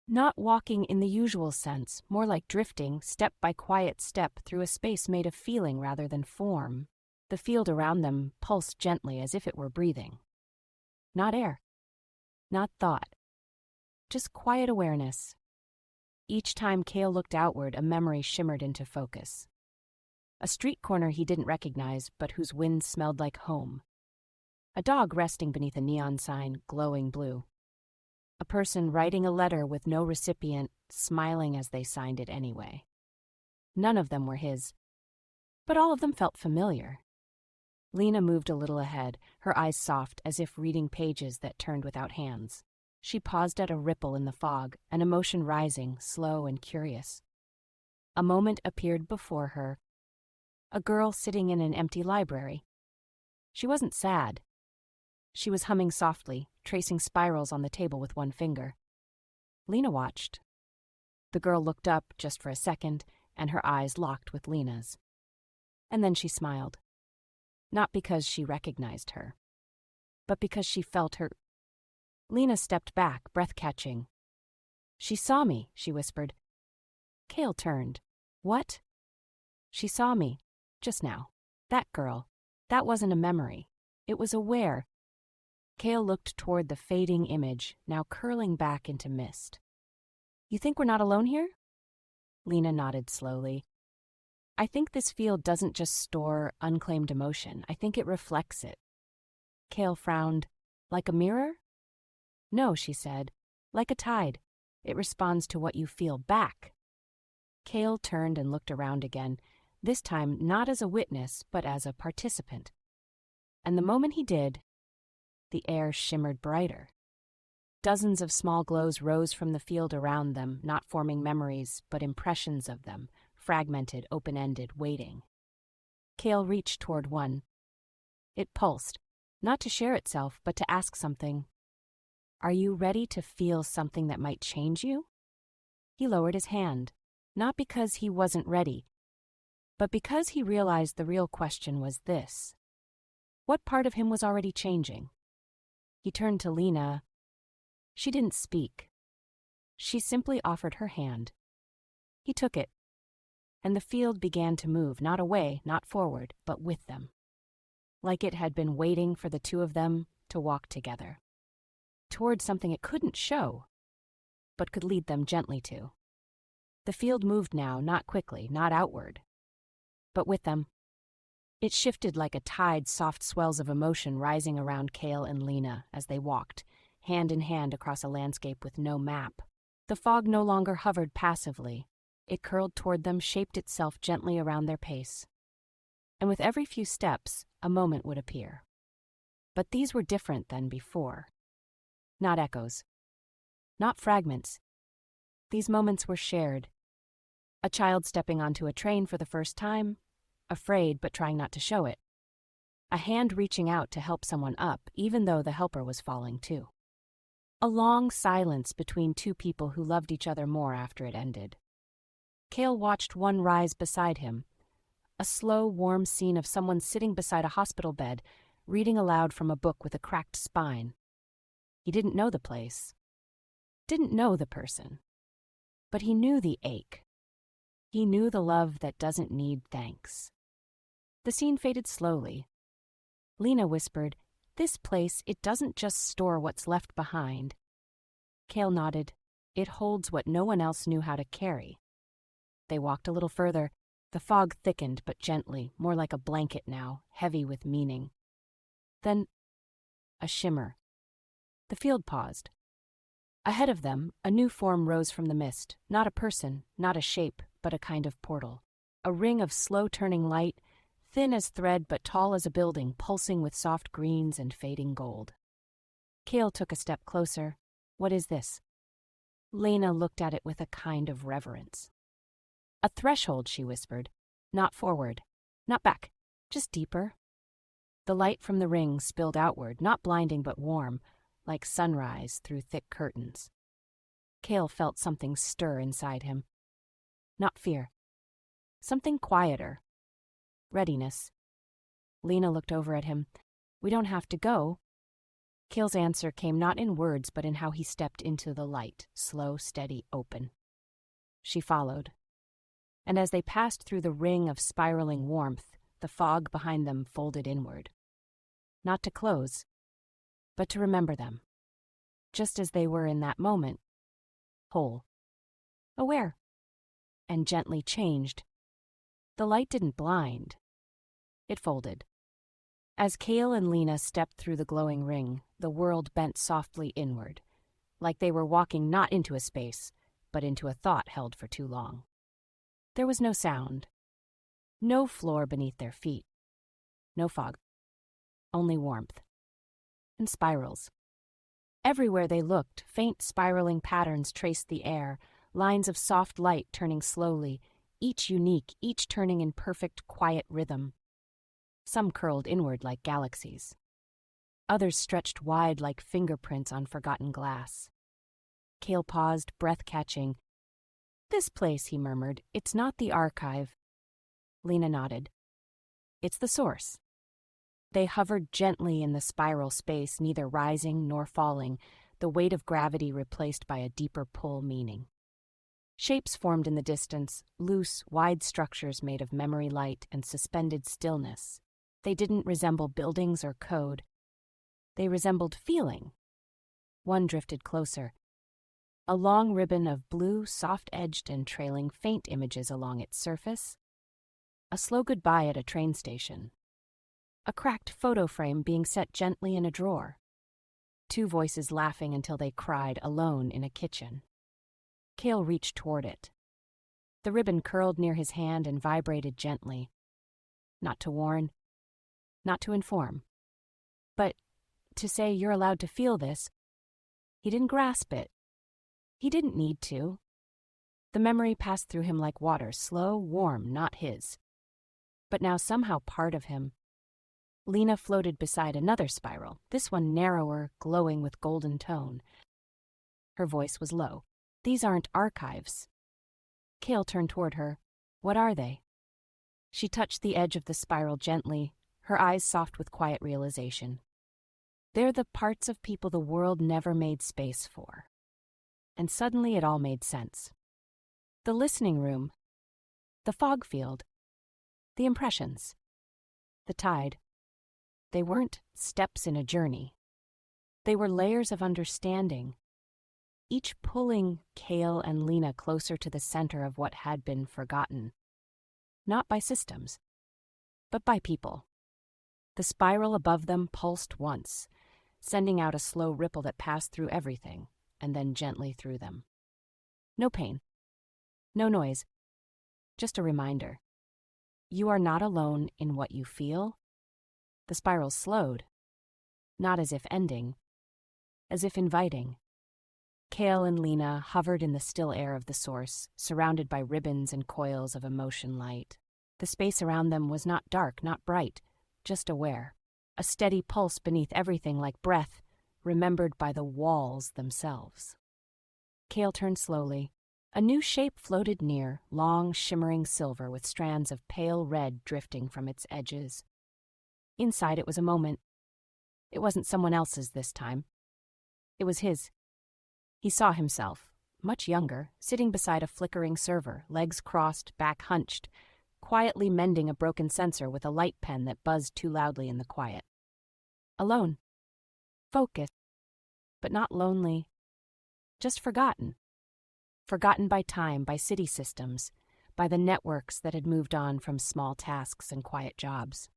Not walking in the usual sense, more like drifting, step by quiet step, through a space made of feeling rather than form. The field around them pulsed gently as if it were breathing. Not air. Not thought. Just quiet awareness. Each time Cale looked outward, a memory shimmered into focus. A street corner he didn't recognize, but whose wind smelled like home. A dog resting beneath a neon sign, glowing blue. A person writing a letter with no recipient, smiling as they signed it anyway. None of them were his, but all of them felt familiar. Lena moved a little ahead, her eyes soft as if reading pages that turned without hands. She paused at a ripple in the fog, an emotion rising, slow and curious. A moment appeared before her. A girl sitting in an empty library. She wasn't sad. She was humming softly, tracing spirals on the table with one finger. Lena watched. The girl looked up just for a second, and her eyes locked with Lena's. And then she smiled. Not because she recognized her, but because she felt her. Lena stepped back, breath-catching. She saw me, she whispered. Cale turned. What? She saw me, just now. That girl. That wasn't a memory. It was aware. Cale looked toward the fading image, now curling back into mist. You think we're not alone here? Lena nodded slowly. I think this field doesn't just store unclaimed emotion. I think it reflects it. Cale frowned. Like a mirror? No, she said. Like a tide. It responds to what you feel back. Cale turned and looked around again, this time not as a witness, but as a participant. And the moment he did, the air shimmered brighter. Dozens of small glows rose from the field around them, not forming memories, but impressions of them, fragmented, open-ended, waiting. Cale reached toward one. It pulsed, not to share itself, but to ask something. Are you ready to feel something that might change you? He lowered his hand, not because he wasn't ready, but because he realized the real question was this. What part of him was already changing? He turned to Lena. She didn't speak. She simply offered her hand. He took it, and the field began to move, not away, not forward, but with them. Like it had been waiting for the two of them to walk together. Toward something it couldn't show, but could lead them gently to. The field moved now, not quickly, not outward, but with them. It shifted like a tide, soft swells of emotion rising around Cale and Lena as they walked, hand in hand across a landscape with no map. The fog no longer hovered passively. It curled toward them, shaped itself gently around their pace. And with every few steps, a moment would appear. But these were different than before. Not echoes. Not fragments. These moments were shared. A child stepping onto a train for the first time, afraid but trying not to show it. A hand reaching out to help someone up, even though the helper was falling too. A long silence between two people who loved each other more after it ended. Cale watched one rise beside him. A slow, warm scene of someone sitting beside a hospital bed, reading aloud from a book with a cracked spine. He didn't know the place. Didn't know the person. But he knew the ache. He knew the love that doesn't need thanks. The scene faded slowly. Lena whispered, "This place, it doesn't just store what's left behind." Cale nodded. "It holds what no one else knew how to carry." They walked a little further. The fog thickened, but gently, more like a blanket now, heavy with meaning. Then, a shimmer. The field paused. Ahead of them, a new form rose from the mist. Not a person, not a shape, but a kind of portal. A ring of slow-turning light, thin as thread but tall as a building, pulsing with soft greens and fading gold. Cale took a step closer. "What is this?" Lena looked at it with a kind of reverence. "A threshold," she whispered. "Not forward, not back, just deeper." The light from the ring spilled outward, not blinding but warm, like sunrise through thick curtains. Cale felt something stir inside him. Not fear. Something quieter. Readiness. Lena looked over at him. "We don't have to go." Cale's answer came not in words but in how he stepped into the light, slow, steady, open. She followed. And as they passed through the ring of spiraling warmth, the fog behind them folded inward. Not to close, but to remember them, just as they were in that moment, whole, aware, and gently changed. The light didn't blind. It folded. As Cale and Lena stepped through the glowing ring, the world bent softly inward, like they were walking not into a space, but into a thought held for too long. There was no sound, no floor beneath their feet, no fog, only warmth, and spirals. Everywhere they looked, faint spiraling patterns traced the air, lines of soft light turning slowly, each unique, each turning in perfect, quiet rhythm. Some curled inward like galaxies. Others stretched wide like fingerprints on forgotten glass. Cale paused, breath catching. "This place," he murmured, "it's not the archive." Lena nodded. "It's the source." They hovered gently in the spiral space, neither rising nor falling, the weight of gravity replaced by a deeper pull meaning. Shapes formed in the distance, loose, wide structures made of memory light and suspended stillness. They didn't resemble buildings or code. They resembled feeling. One drifted closer. A long ribbon of blue, soft-edged and trailing faint images along its surface. A slow goodbye at a train station. A cracked photo frame being set gently in a drawer. Two voices laughing until they cried, alone in a kitchen. Cale reached toward it. The ribbon curled near his hand and vibrated gently. Not to warn, not to inform, but to say you're allowed to feel this. He didn't grasp it. He didn't need to. The memory passed through him like water, slow, warm, not his. But now somehow part of him. Lena floated beside another spiral, this one narrower, glowing with golden tone. Her voice was low. "These aren't archives." Cale turned toward her. "What are they?" She touched the edge of the spiral gently, her eyes soft with quiet realization. "They're the parts of people the world never made space for." And suddenly it all made sense. The listening room, the fog field, the impressions, the tide. They weren't steps in a journey. They were layers of understanding, each pulling Cale and Lena closer to the center of what had been forgotten. Not by systems, but by people. The spiral above them pulsed once, sending out a slow ripple that passed through everything, and then gently through them. No pain. No noise. Just a reminder. You are not alone in what you feel. The spiral slowed, not as if ending, as if inviting. Kale and Lena hovered in the still air of the source, surrounded by ribbons and coils of emotion light. The space around them was not dark, not bright, just aware. A steady pulse beneath everything like breath, remembered by the walls themselves. Kale turned slowly. A new shape floated near, long, shimmering silver with strands of pale red drifting from its edges. Inside it was a moment. It wasn't someone else's this time. It was his. He saw himself, much younger, sitting beside a flickering server, legs crossed, back hunched, quietly mending a broken sensor with a light pen that buzzed too loudly in the quiet. Alone. Focused. But not lonely. Just forgotten. Forgotten by time, by city systems, by the networks that had moved on from small tasks and quiet jobs.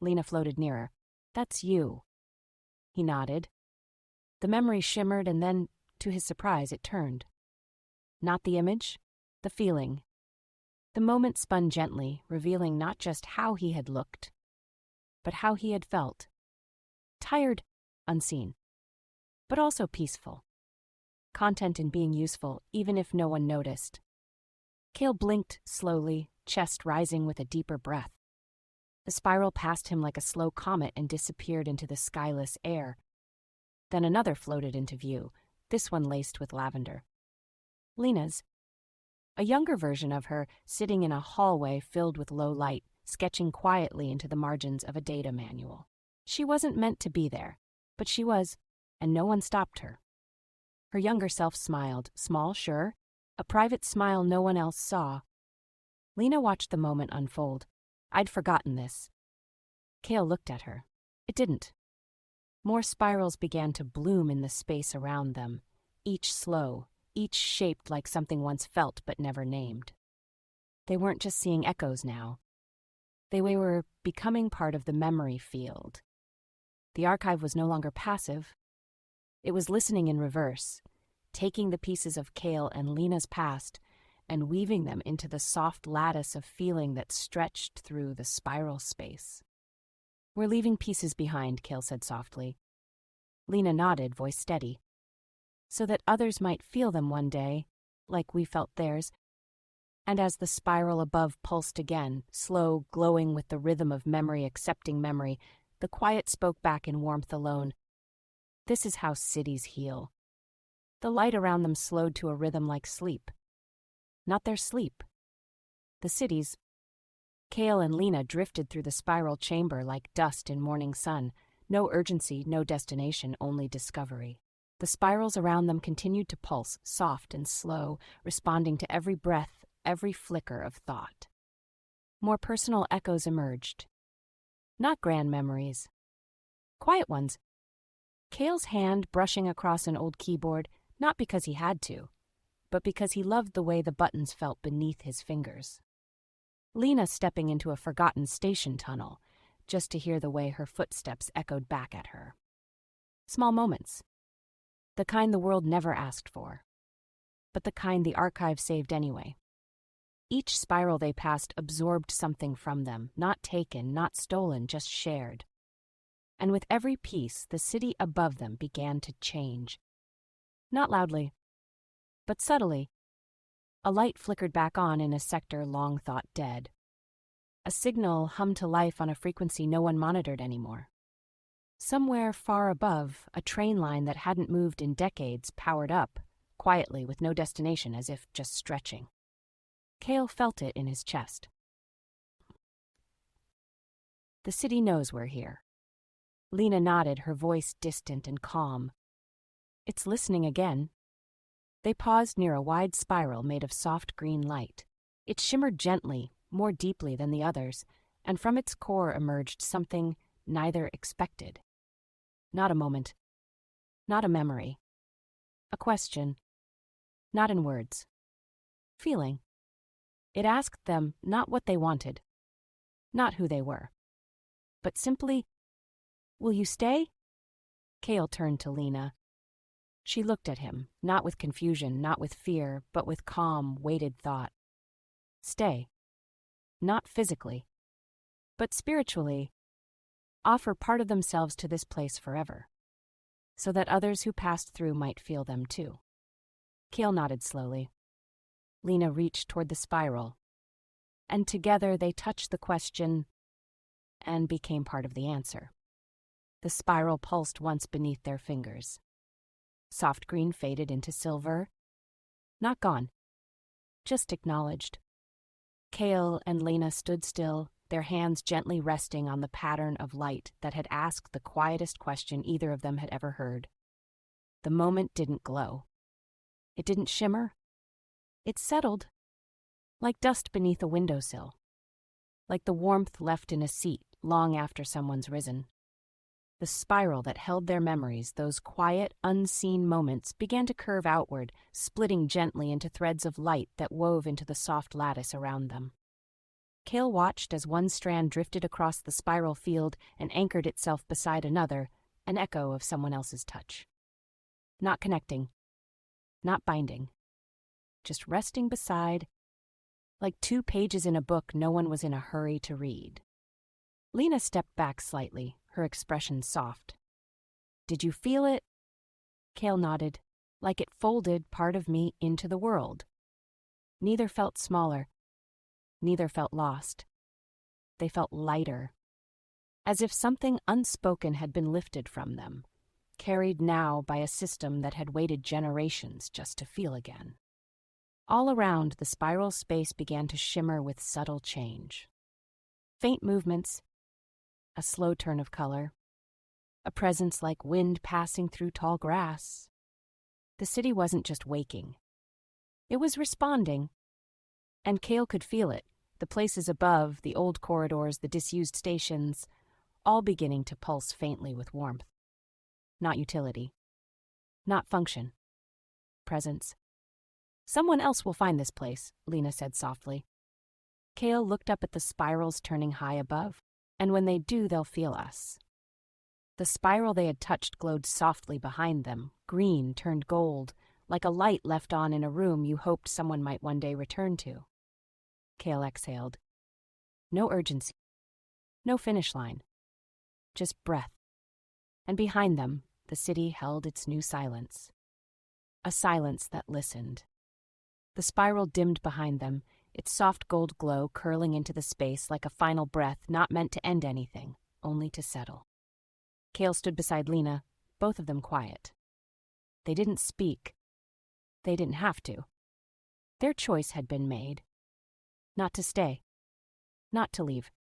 Lena floated nearer. That's you. He nodded. The memory shimmered and then, to his surprise, it turned. Not the image, the feeling. The moment spun gently, revealing not just how he had looked, but how he had felt. Tired, unseen, but also peaceful. Content in being useful, even if no one noticed. Kale blinked slowly, chest rising with a deeper breath. The spiral passed him like a slow comet and disappeared into the skyless air. Then another floated into view, this one laced with lavender. Lena's. A younger version of her, sitting in a hallway filled with low light, sketching quietly into the margins of a data manual. She wasn't meant to be there, but she was, and no one stopped her. Her younger self smiled, small, sure, a private smile no one else saw. Lena watched the moment unfold. I'd forgotten this. Kale looked at her. It didn't. More spirals began to bloom in the space around them, each slow, each shaped like something once felt but never named. They weren't just seeing echoes now. They were becoming part of the memory field. The archive was no longer passive. It was listening in reverse, taking the pieces of Kale and Lena's past and weaving them into the soft lattice of feeling that stretched through the spiral space. We're leaving pieces behind, Kale said softly. Lena nodded, voice steady. So that others might feel them one day, like we felt theirs. And as the spiral above pulsed again, slow, glowing with the rhythm of memory accepting memory, the quiet spoke back in warmth alone. This is how cities heal. The light around them slowed to a rhythm like sleep. Not their sleep. The cities. Kale and Lena drifted through the spiral chamber like dust in morning sun. No urgency, no destination, only discovery. The spirals around them continued to pulse, soft and slow, responding to every breath, every flicker of thought. More personal echoes emerged. Not grand memories. Quiet ones. Kale's hand brushing across an old keyboard, not because he had to, but because he loved the way the buttons felt beneath his fingers. Lena stepping into a forgotten station tunnel, just to hear the way her footsteps echoed back at her. Small moments. The kind the world never asked for, but the kind the archive saved anyway. Each spiral they passed absorbed something from them, not taken, not stolen, just shared. And with every piece, the city above them began to change. Not loudly, but subtly. A light flickered back on in a sector long thought dead. A signal hummed to life on a frequency no one monitored anymore. Somewhere far above, a train line that hadn't moved in decades powered up, quietly with no destination, as if just stretching. Kale felt it in his chest. The city knows we're here. Lena nodded, her voice distant and calm. It's listening again. They paused near a wide spiral made of soft green light. It shimmered gently, more deeply than the others, and from its core emerged something neither expected. Not a moment. Not a memory. A question. Not in words. Feeling. It asked them not what they wanted, not who they were, but simply, will you stay? Kale turned to Lena. She looked at him, not with confusion, not with fear, but with calm, weighted thought. Stay. Not physically, but spiritually. Offer part of themselves to this place forever, so that others who passed through might feel them too. Cale nodded slowly. Lena reached toward the spiral, and together they touched the question and became part of the answer. The spiral pulsed once beneath their fingers. Soft green faded into silver. Not gone, just acknowledged. Cale and Lena stood still, their hands gently resting on the pattern of light that had asked the quietest question either of them had ever heard. The moment didn't glow. It didn't shimmer. It settled, like dust beneath a windowsill, like the warmth left in a seat long after someone's risen. The spiral that held their memories, those quiet, unseen moments, began to curve outward, splitting gently into threads of light that wove into the soft lattice around them. Cale watched as one strand drifted across the spiral field and anchored itself beside another, an echo of someone else's touch. Not connecting, not binding, just resting beside, like 2 pages in a book no one was in a hurry to read. Lena stepped back slightly, her expression soft. Did you feel it? Cale nodded, like it folded part of me into the world. Neither felt smaller. Neither felt lost. They felt lighter, as if something unspoken had been lifted from them, carried now by a system that had waited generations just to feel again. All around, the spiral space began to shimmer with subtle change. Faint movements, a slow turn of color, a presence like wind passing through tall grass. The city wasn't just waking. It was responding, and Cale could feel it, the places above, the old corridors, the disused stations, all beginning to pulse faintly with warmth. Not utility. Not function. Presence. Someone else will find this place, Lena said softly. Cale looked up at the spirals turning high above, and when they do, they'll feel us. The spiral they had touched glowed softly behind them, green turned gold, like a light left on in a room you hoped someone might one day return to. Cale exhaled. No urgency. No finish line. Just breath. And behind them, the city held its new silence. A silence that listened. The spiral dimmed behind them, its soft gold glow curling into the space like a final breath not meant to end anything, only to settle. Cale stood beside Lena, both of them quiet. They didn't speak. They didn't have to. Their choice had been made. Not to stay. Not to leave.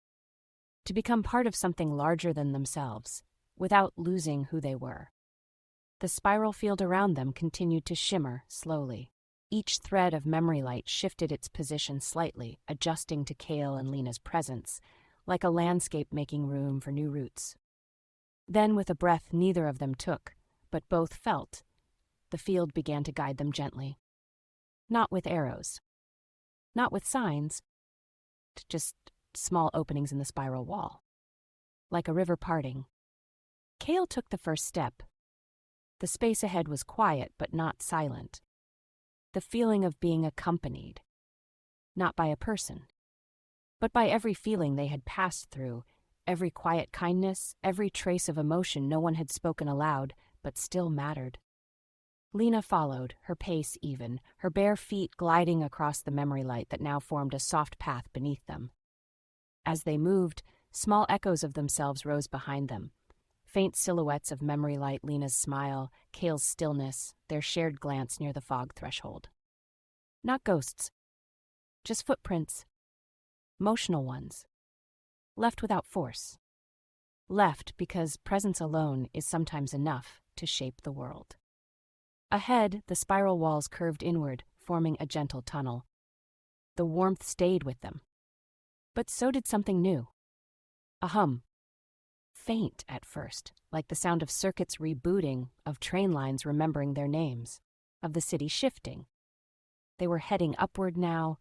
To become part of something larger than themselves, without losing who they were. The spiral field around them continued to shimmer slowly. Each thread of memory light shifted its position slightly, adjusting to Cale and Lena's presence, like a landscape making room for new roots. Then, with a breath neither of them took, but both felt, the field began to guide them gently. Not with arrows. Not with signs. Just small openings in the spiral wall. Like a river parting. Cale took the first step. The space ahead was quiet, but not silent. The feeling of being accompanied, not by a person, but by every feeling they had passed through, every quiet kindness, every trace of emotion no one had spoken aloud, but still mattered. Lena followed, her pace even, her bare feet gliding across the memory light that now formed a soft path beneath them. As they moved, small echoes of themselves rose behind them. Faint silhouettes of memory light, Lena's smile, Cale's stillness, their shared glance near the fog threshold. Not ghosts. Just footprints. Motional ones. Left without force. Left because presence alone is sometimes enough to shape the world. Ahead, the spiral walls curved inward, forming a gentle tunnel. The warmth stayed with them. But so did something new. A hum. Faint at first, like the sound of circuits rebooting, of train lines remembering their names, of the city shifting. They were heading upward now,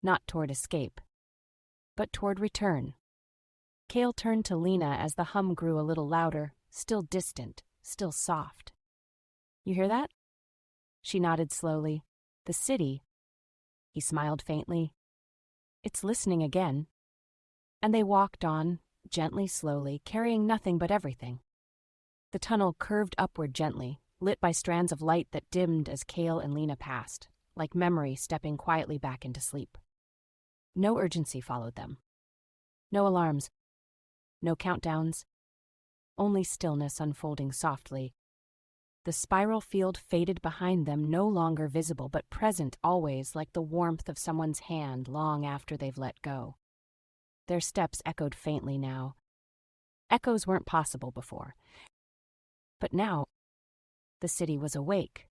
not toward escape, but toward return. Cale turned to Lena as the hum grew a little louder, still distant, still soft. You hear that? She nodded slowly. The city. He smiled faintly. It's listening again. And they walked on, gently, slowly, carrying nothing but everything. The tunnel curved upward gently, lit by strands of light that dimmed as Cale and Lena passed, like memory stepping quietly back into sleep. No urgency followed them. No alarms. No countdowns. Only stillness unfolding softly. The spiral field faded behind them, no longer visible, but present always, like the warmth of someone's hand long after they've let go. Their steps echoed faintly now. Echoes weren't possible before. But now, the city was awake.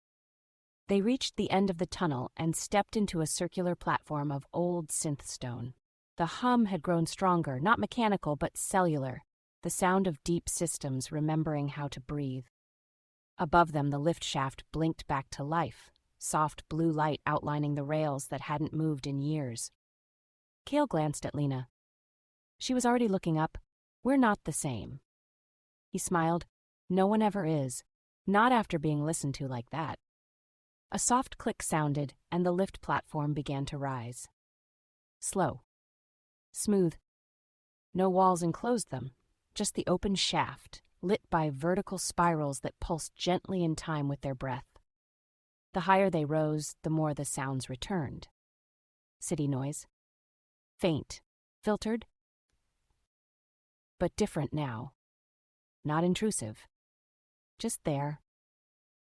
They reached the end of the tunnel and stepped into a circular platform of old synth stone. The hum had grown stronger, not mechanical, but cellular, the sound of deep systems remembering how to breathe. Above them, the lift shaft blinked back to life, soft blue light outlining the rails that hadn't moved in years. Cale glanced at Lena. She was already looking up. We're not the same. He smiled. No one ever is. Not after being listened to like that. A soft click sounded, and the lift platform began to rise. Slow. Smooth. No walls enclosed them, just the open shaft, lit by vertical spirals that pulsed gently in time with their breath. The higher they rose, the more the sounds returned. City noise. Faint. Filtered. But different now. Not intrusive. Just there.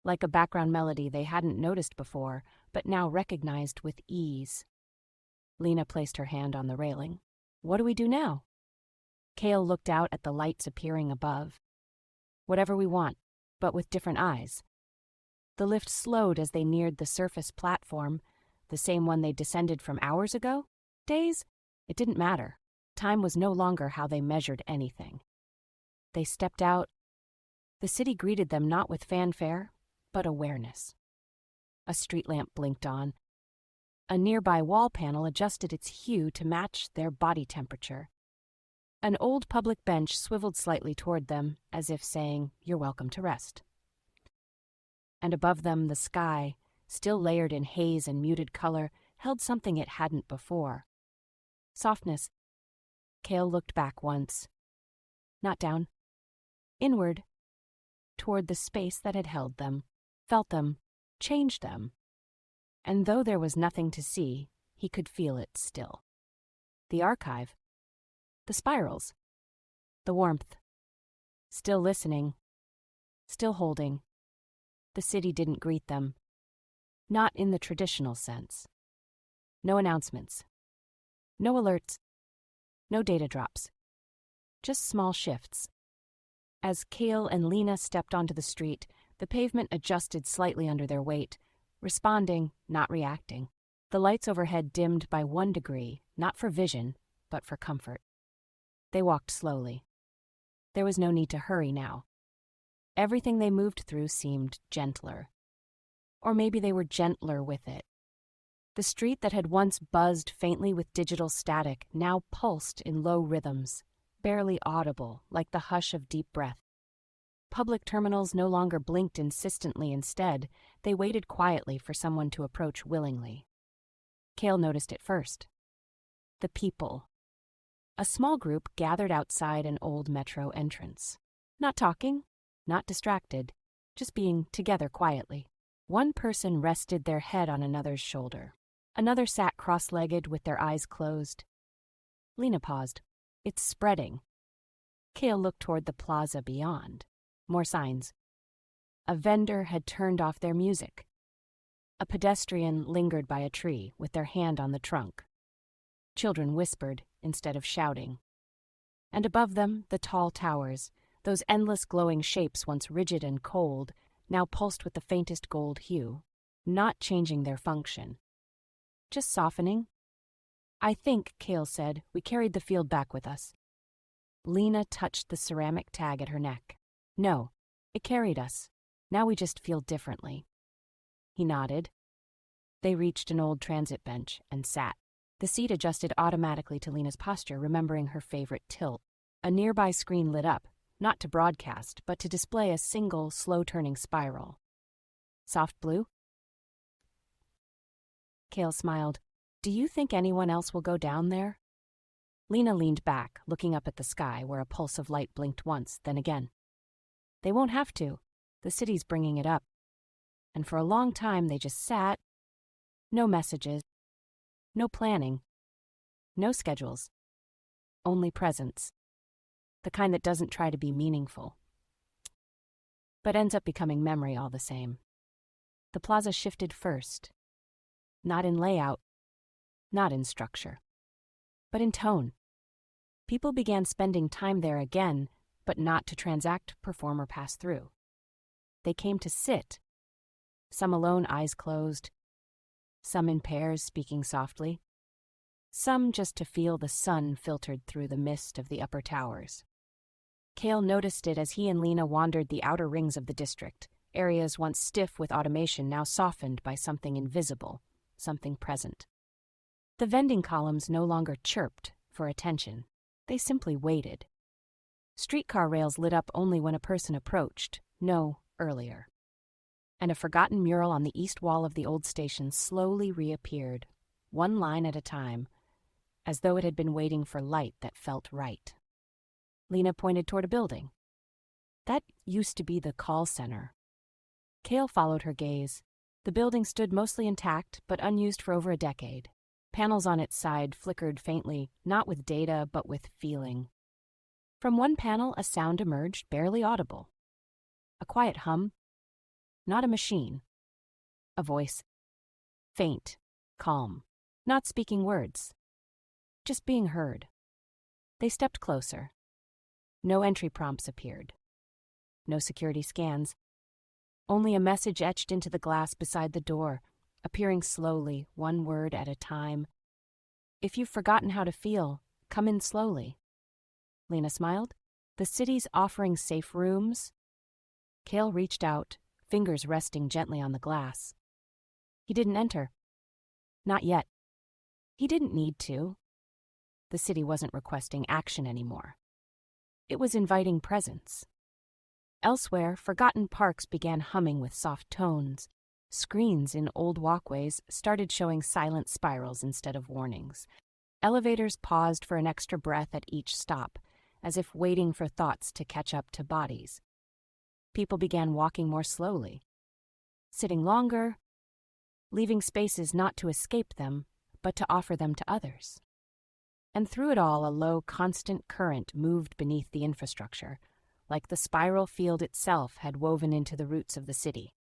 Like a background melody they hadn't noticed before, but now recognized with ease. Lena placed her hand on the railing. What do we do now? Cale looked out at the lights appearing above. Whatever we want, but with different eyes. The lift slowed as they neared the surface platform, the same one they descended from hours ago? Days? It didn't matter. Time was no longer how they measured anything. They stepped out. The city greeted them not with fanfare, but awareness. A street lamp blinked on. A nearby wall panel adjusted its hue to match their body temperature. An old public bench swiveled slightly toward them, as if saying, "You're welcome to rest." And above them, the sky, still layered in haze and muted color, held something it hadn't before. Softness. Cale looked back once. Not down. Inward. Toward the space that had held them, felt them, changed them. And though there was nothing to see, he could feel it still. The archive. The spirals. The warmth. Still listening. Still holding. The city didn't greet them. Not in the traditional sense. No announcements. No alerts. No data drops. Just small shifts. As Cale and Lena stepped onto the street, the pavement adjusted slightly under their weight, responding, not reacting. The lights overhead dimmed by 1 degree, not for vision, but for comfort. They walked slowly. There was no need to hurry now. Everything they moved through seemed gentler. Or maybe they were gentler with it. The street that had once buzzed faintly with digital static now pulsed in low rhythms, barely audible, like the hush of deep breath. Public terminals no longer blinked insistently. Instead, they waited quietly for someone to approach willingly. Cale noticed it first. The people. A small group gathered outside an old metro entrance. Not talking, not distracted, just being together quietly. One person rested their head on another's shoulder. Another sat cross-legged with their eyes closed. Lena paused. It's spreading. Cale looked toward the plaza beyond. More signs. A vendor had turned off their music. A pedestrian lingered by a tree with their hand on the trunk. Children whispered instead of shouting. And above them, the tall towers, those endless glowing shapes once rigid and cold, now pulsed with the faintest gold hue, not changing their function. Just softening. I think, Cale said, we carried the field back with us. Lena touched the ceramic tag at her neck. No, it carried us. Now we just feel differently. He nodded. They reached an old transit bench and sat. The seat adjusted automatically to Lena's posture, remembering her favorite tilt. A nearby screen lit up, not to broadcast, but to display a single, slow-turning spiral. Soft blue? Kale smiled. Do you think anyone else will go down there? Lena leaned back, looking up at the sky where a pulse of light blinked once, then again. They won't have to. The city's bringing it up. And for a long time they just sat. No messages. No planning. No schedules. Only presence. The kind that doesn't try to be meaningful, but ends up becoming memory all the same. The plaza shifted first. Not in layout, not in structure, but in tone. People began spending time there again, but not to transact, perform, or pass through. They came to sit, some alone, eyes closed, some in pairs, speaking softly, some just to feel the sun filtered through the mist of the upper towers. Kale noticed it as he and Lena wandered the outer rings of the district, areas once stiff with automation now softened by something invisible, something present. The vending columns no longer chirped for attention. They simply waited. Streetcar rails lit up only when a person approached, no earlier. And a forgotten mural on the east wall of the old station slowly reappeared, one line at a time, as though it had been waiting for light that felt right. Lena pointed toward a building. That used to be the call center. Kale followed her gaze. The building stood mostly intact, but unused for over a decade. Panels on its side flickered faintly, not with data, but with feeling. From one panel, a sound emerged, barely audible. A quiet hum. Not a machine. A voice. Faint, calm, not speaking words. Just being heard. They stepped closer. No entry prompts appeared. No security scans. Only a message etched into the glass beside the door, appearing slowly, one word at a time. If you've forgotten how to feel, come in slowly. Lena smiled. The city's offering safe rooms. Kale reached out, fingers resting gently on the glass. He didn't enter. Not yet. He didn't need to. The city wasn't requesting action anymore. It was inviting presence. Elsewhere, forgotten parks began humming with soft tones. Screens in old walkways started showing silent spirals instead of warnings. Elevators paused for an extra breath at each stop, as if waiting for thoughts to catch up to bodies. People began walking more slowly, sitting longer, leaving spaces not to escape them, but to offer them to others. And through it all, a low, constant current moved beneath the infrastructure, like the spiral field itself had woven into the roots of the city.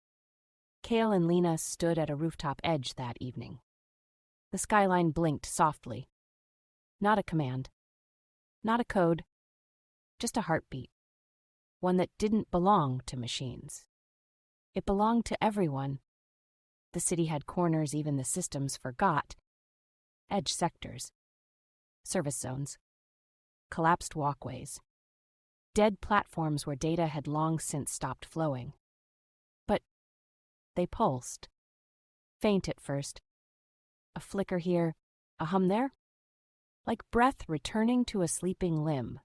Kale and Lena stood at a rooftop edge that evening. The skyline blinked softly. Not a command. Not a code. Just a heartbeat. One that didn't belong to machines. It belonged to everyone. The city had corners even the systems forgot. Edge sectors. Service zones. Collapsed walkways. Dead platforms where data had long since stopped flowing. But they pulsed. Faint at first. A flicker here, a hum there. Like breath returning to a sleeping limb.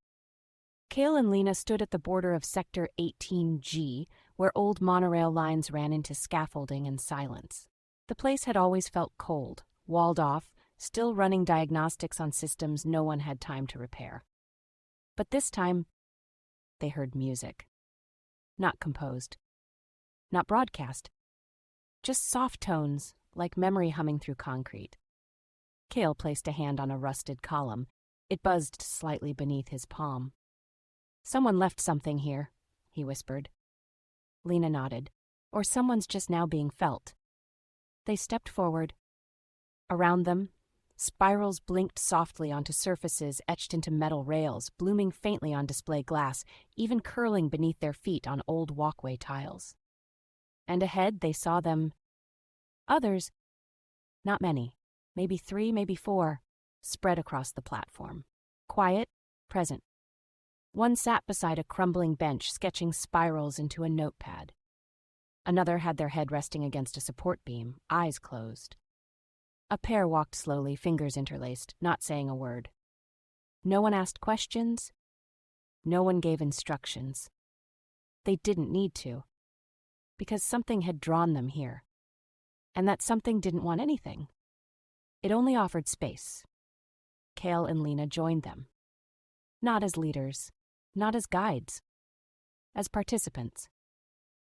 Kale and Lena stood at the border of Sector 18G, where old monorail lines ran into scaffolding and silence. The place had always felt cold, walled off, still running diagnostics on systems no one had time to repair. But this time, they heard music. Not composed. Not broadcast. Just soft tones, like memory humming through concrete. Kale placed a hand on a rusted column. It buzzed slightly beneath his palm. Someone left something here, he whispered. Lena nodded. Or someone's just now being felt. They stepped forward. Around them, spirals blinked softly onto surfaces etched into metal rails, blooming faintly on display glass, even curling beneath their feet on old walkway tiles. And ahead they saw them. Others, not many, maybe 3, maybe 4, spread across the platform. Quiet, present. One sat beside a crumbling bench, sketching spirals into a notepad. Another had their head resting against a support beam, eyes closed. A pair walked slowly, fingers interlaced, not saying a word. No one asked questions. No one gave instructions. They didn't need to. because something had drawn them here, and that something didn't want anything. It only offered space. Cale and Lena joined them. Not as leaders, not as guides, as participants.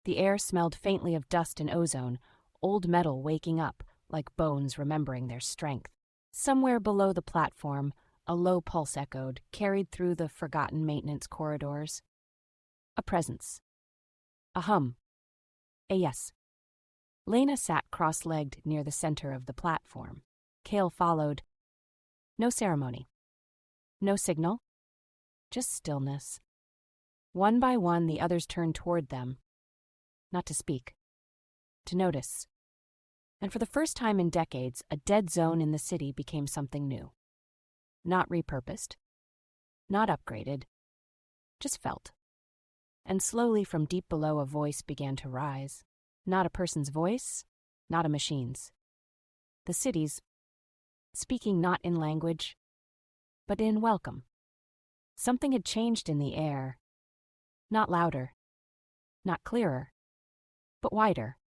The air smelled faintly of dust and ozone, old metal waking up, like bones remembering their strength. Somewhere below the platform, a low pulse echoed, carried through the forgotten maintenance corridors. A presence. A hum. A yes. Lena sat cross-legged near the center of the platform. Cale followed. No ceremony. No signal. Just stillness. One by one, the others turned toward them. Not to speak. To notice. And for the first time in decades, a dead zone in the city became something new. Not repurposed. Not upgraded. Just felt. And slowly from deep below a voice began to rise. Not a person's voice, not a machine's. The city's, speaking not in language, but in welcome. Something had changed in the air. Not louder, not clearer, but wider.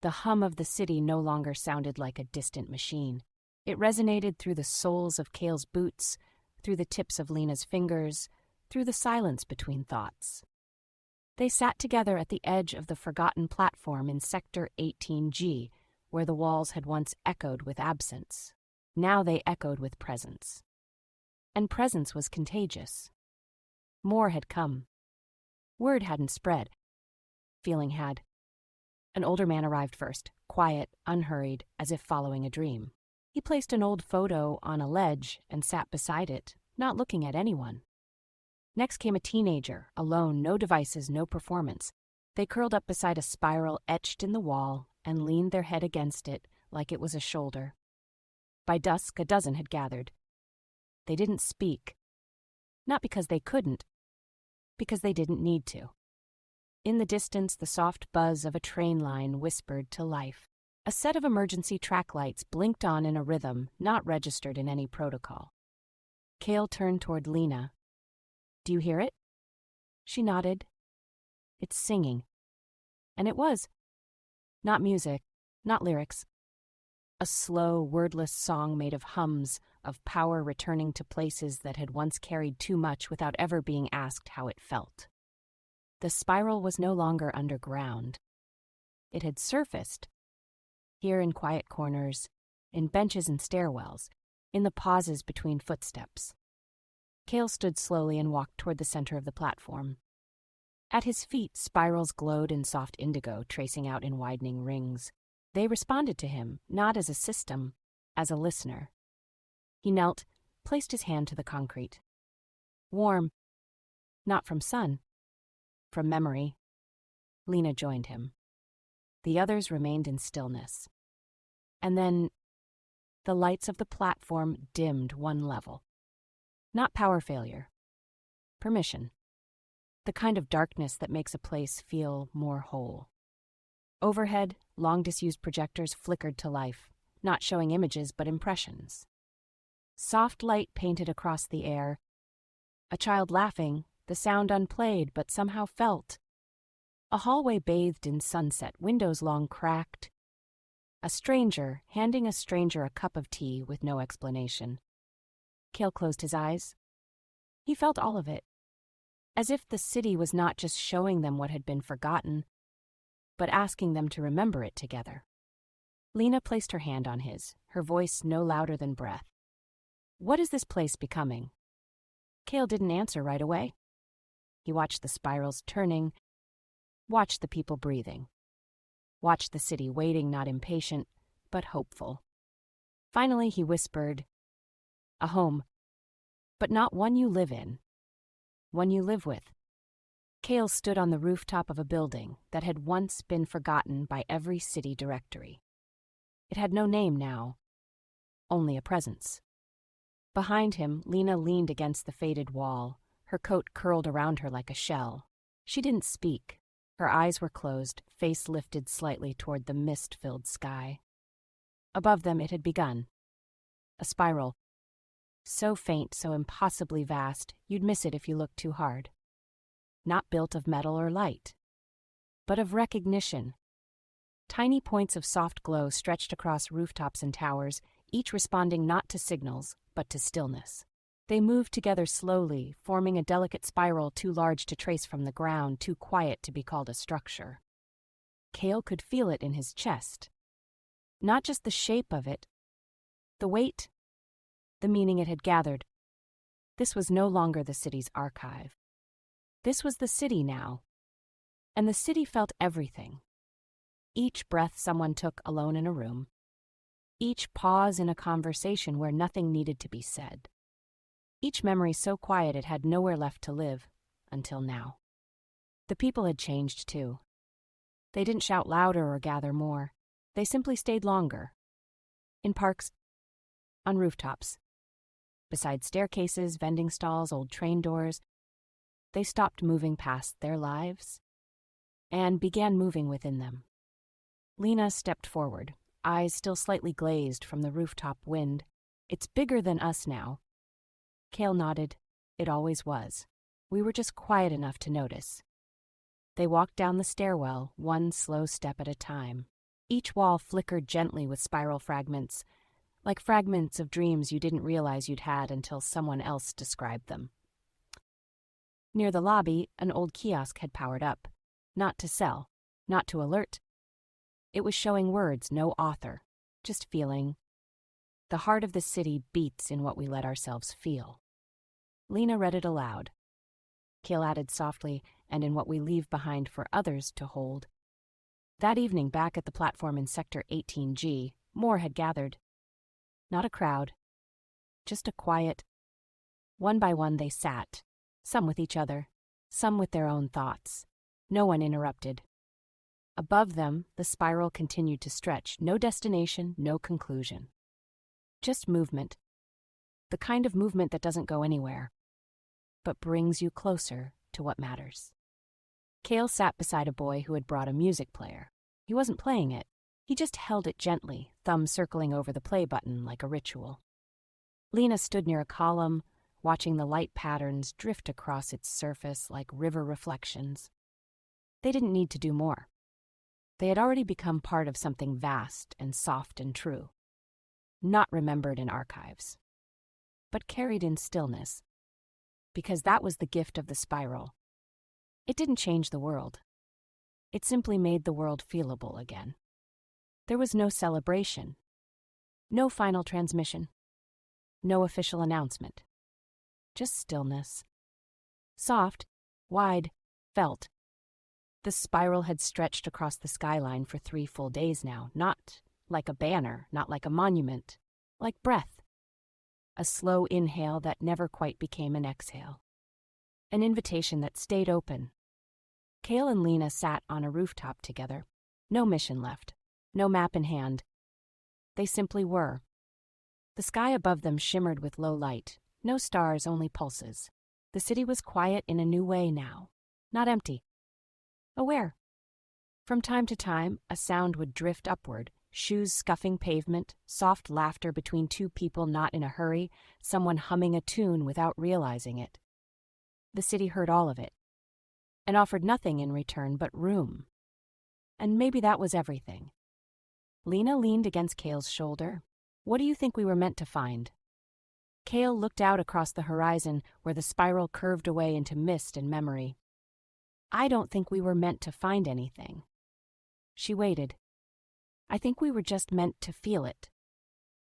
The hum of the city no longer sounded like a distant machine. It resonated through the soles of Cale's boots, through the tips of Lena's fingers, through the silence between thoughts. They sat together at the edge of the forgotten platform in Sector 18G, where the walls had once echoed with absence. Now they echoed with presence. And presence was contagious. More had come. Word hadn't spread. Feeling had. An older man arrived first, quiet, unhurried, as if following a dream. He placed an old photo on a ledge and sat beside it, not looking at anyone. Next came a teenager, alone, no devices, no performance. They curled up beside a spiral etched in the wall and leaned their head against it like it was a shoulder. By dusk, a dozen had gathered. They didn't speak. Not because they couldn't, because they didn't need to. In the distance, the soft buzz of a train line whispered to life. A set of emergency track lights blinked on in a rhythm not registered in any protocol. Cale turned toward Lena. "Do you hear it?" She nodded. "It's singing." And it was. Not music, not lyrics. A slow, wordless song made of hums, of power returning to places that had once carried too much without ever being asked how it felt. The spiral was no longer underground. It had surfaced. Here in quiet corners, in benches and stairwells, in the pauses between footsteps. Cale stood slowly and walked toward the center of the platform. At his feet, spirals glowed in soft indigo, tracing out in widening rings. They responded to him, not as a system, as a listener. He knelt, placed his hand to the concrete. Warm, not from sun, from memory. Lena joined him. The others remained in stillness. And then the lights of the platform dimmed one level. Not power failure. Permission. The kind of darkness that makes a place feel more whole. Overhead, long disused projectors flickered to life, not showing images but impressions. Soft light painted across the air. A child laughing, the sound unplayed but somehow felt. A hallway bathed in sunset, windows long cracked. A stranger handing a stranger a cup of tea with no explanation. Cale closed his eyes. He felt all of it, as if the city was not just showing them what had been forgotten, but asking them to remember it together. Lena placed her hand on his, her voice no louder than breath. "What is this place becoming?" Cale didn't answer right away. He watched the spirals turning, watched the people breathing, watched the city waiting, not impatient, but hopeful. Finally, he whispered, "A home, but not one you live in, one you live with." Cale stood on the rooftop of a building that had once been forgotten by every city directory. It had no name now, only a presence. Behind him, Lena leaned against the faded wall, her coat curled around her like a shell. She didn't speak. Her eyes were closed, face lifted slightly toward the mist-filled sky. Above them it had begun. A spiral. So faint, so impossibly vast, you'd miss it if you looked too hard. Not built of metal or light, but of recognition. Tiny points of soft glow stretched across rooftops and towers, each responding not to signals, but to stillness. They moved together slowly, forming a delicate spiral too large to trace from the ground, too quiet to be called a structure. Cale could feel it in his chest. Not just the shape of it, the weight, the meaning it had gathered. This was no longer the city's archive. This was the city now. And the city felt everything. Each breath someone took alone in a room. Each pause in a conversation where nothing needed to be said. Each memory so quiet it had nowhere left to live, until now. The people had changed too. They didn't shout louder or gather more. They simply stayed longer. In parks, on rooftops, beside staircases, vending stalls, old train doors. They stopped moving past their lives and began moving within them. Lena stepped forward, eyes still slightly glazed from the rooftop wind. It's bigger than us now. Cale nodded. It always was. We were just quiet enough to notice. They walked down the stairwell, one slow step at a time. Each wall flickered gently with spiral fragments, like fragments of dreams you didn't realize you'd had until someone else described them. Near the lobby, an old kiosk had powered up. Not to sell, not to alert. It was showing words, no author, just feeling. The heart of the city beats in what we let ourselves feel. Lena read it aloud. Cale added softly, and in what we leave behind for others to hold. That evening, back at the platform in Sector 18G, more had gathered. Not a crowd, just a quiet. One by one they sat, some with each other, some with their own thoughts. No one interrupted. Above them, the spiral continued to stretch, no destination, no conclusion. Just movement. The kind of movement that doesn't go anywhere, but brings you closer to what matters. Cale sat beside a boy who had brought a music player. He wasn't playing it. He just held it gently, thumb circling over the play button like a ritual. Lena stood near a column, watching the light patterns drift across its surface like river reflections. They didn't need to do more. They had already become part of something vast and soft and true, not remembered in archives, but carried in stillness, because that was the gift of the spiral. It didn't change the world. It simply made the world feelable again. There was no celebration, no final transmission, no official announcement, just stillness. Soft, wide, felt. The spiral had stretched across the skyline for 3 full days now, not like a banner, not like a monument, like breath. A slow inhale that never quite became an exhale. An invitation that stayed open. Cale and Lena sat on a rooftop together. No mission left, no map in hand. They simply were. The sky above them shimmered with low light. No stars, only pulses. The city was quiet in a new way now. Not empty. Aware. From time to time, a sound would drift upward, shoes scuffing pavement, soft laughter between 2 people not in a hurry, someone humming a tune without realizing it. The city heard all of it, and offered nothing in return but room. And maybe that was everything. Lena leaned against Cale's shoulder. What do you think we were meant to find? Cale looked out across the horizon where the spiral curved away into mist and memory. I don't think we were meant to find anything. She waited. I think we were just meant to feel it.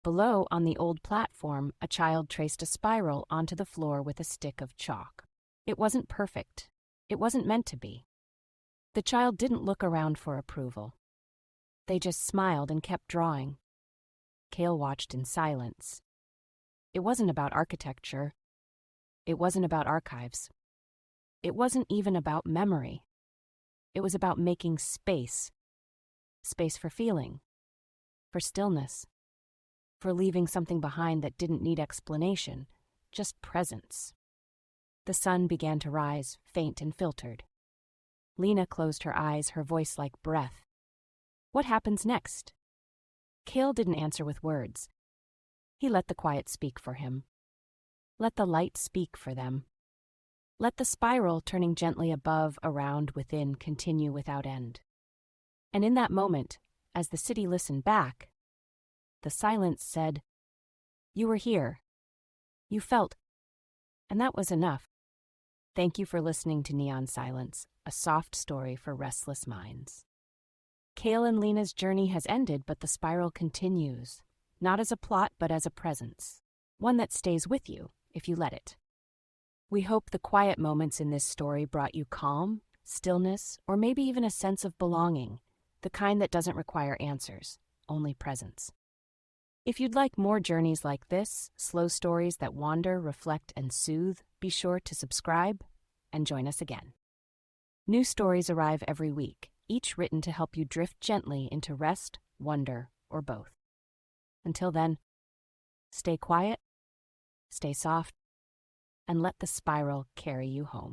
Below, on the old platform, a child traced a spiral onto the floor with a stick of chalk. It wasn't perfect. It wasn't meant to be. The child didn't look around for approval. They just smiled and kept drawing. Cale watched in silence. It wasn't about architecture. It wasn't about archives. It wasn't even about memory. It was about making space. Space for feeling, for stillness, for leaving something behind that didn't need explanation, just presence. The sun began to rise, faint and filtered. Lena closed her eyes, her voice like breath. What happens next? Cale didn't answer with words. He let the quiet speak for him. Let the light speak for them. Let the spiral turning gently above, around, within continue without end. And in that moment, as the city listened back, the silence said, "You were here. You felt, and that was enough." Thank you for listening to Neon Silence, a soft story for restless minds. Kale and Lena's journey has ended, but the spiral continues, not as a plot, but as a presence, one that stays with you if you let it. We hope the quiet moments in this story brought you calm, stillness, or maybe even a sense of belonging, the kind that doesn't require answers, only presence. If you'd like more journeys like this, slow stories that wander, reflect, and soothe, be sure to subscribe and join us again. New stories arrive every week, each written to help you drift gently into rest, wonder, or both. Until then, stay quiet, stay soft, and let the spiral carry you home.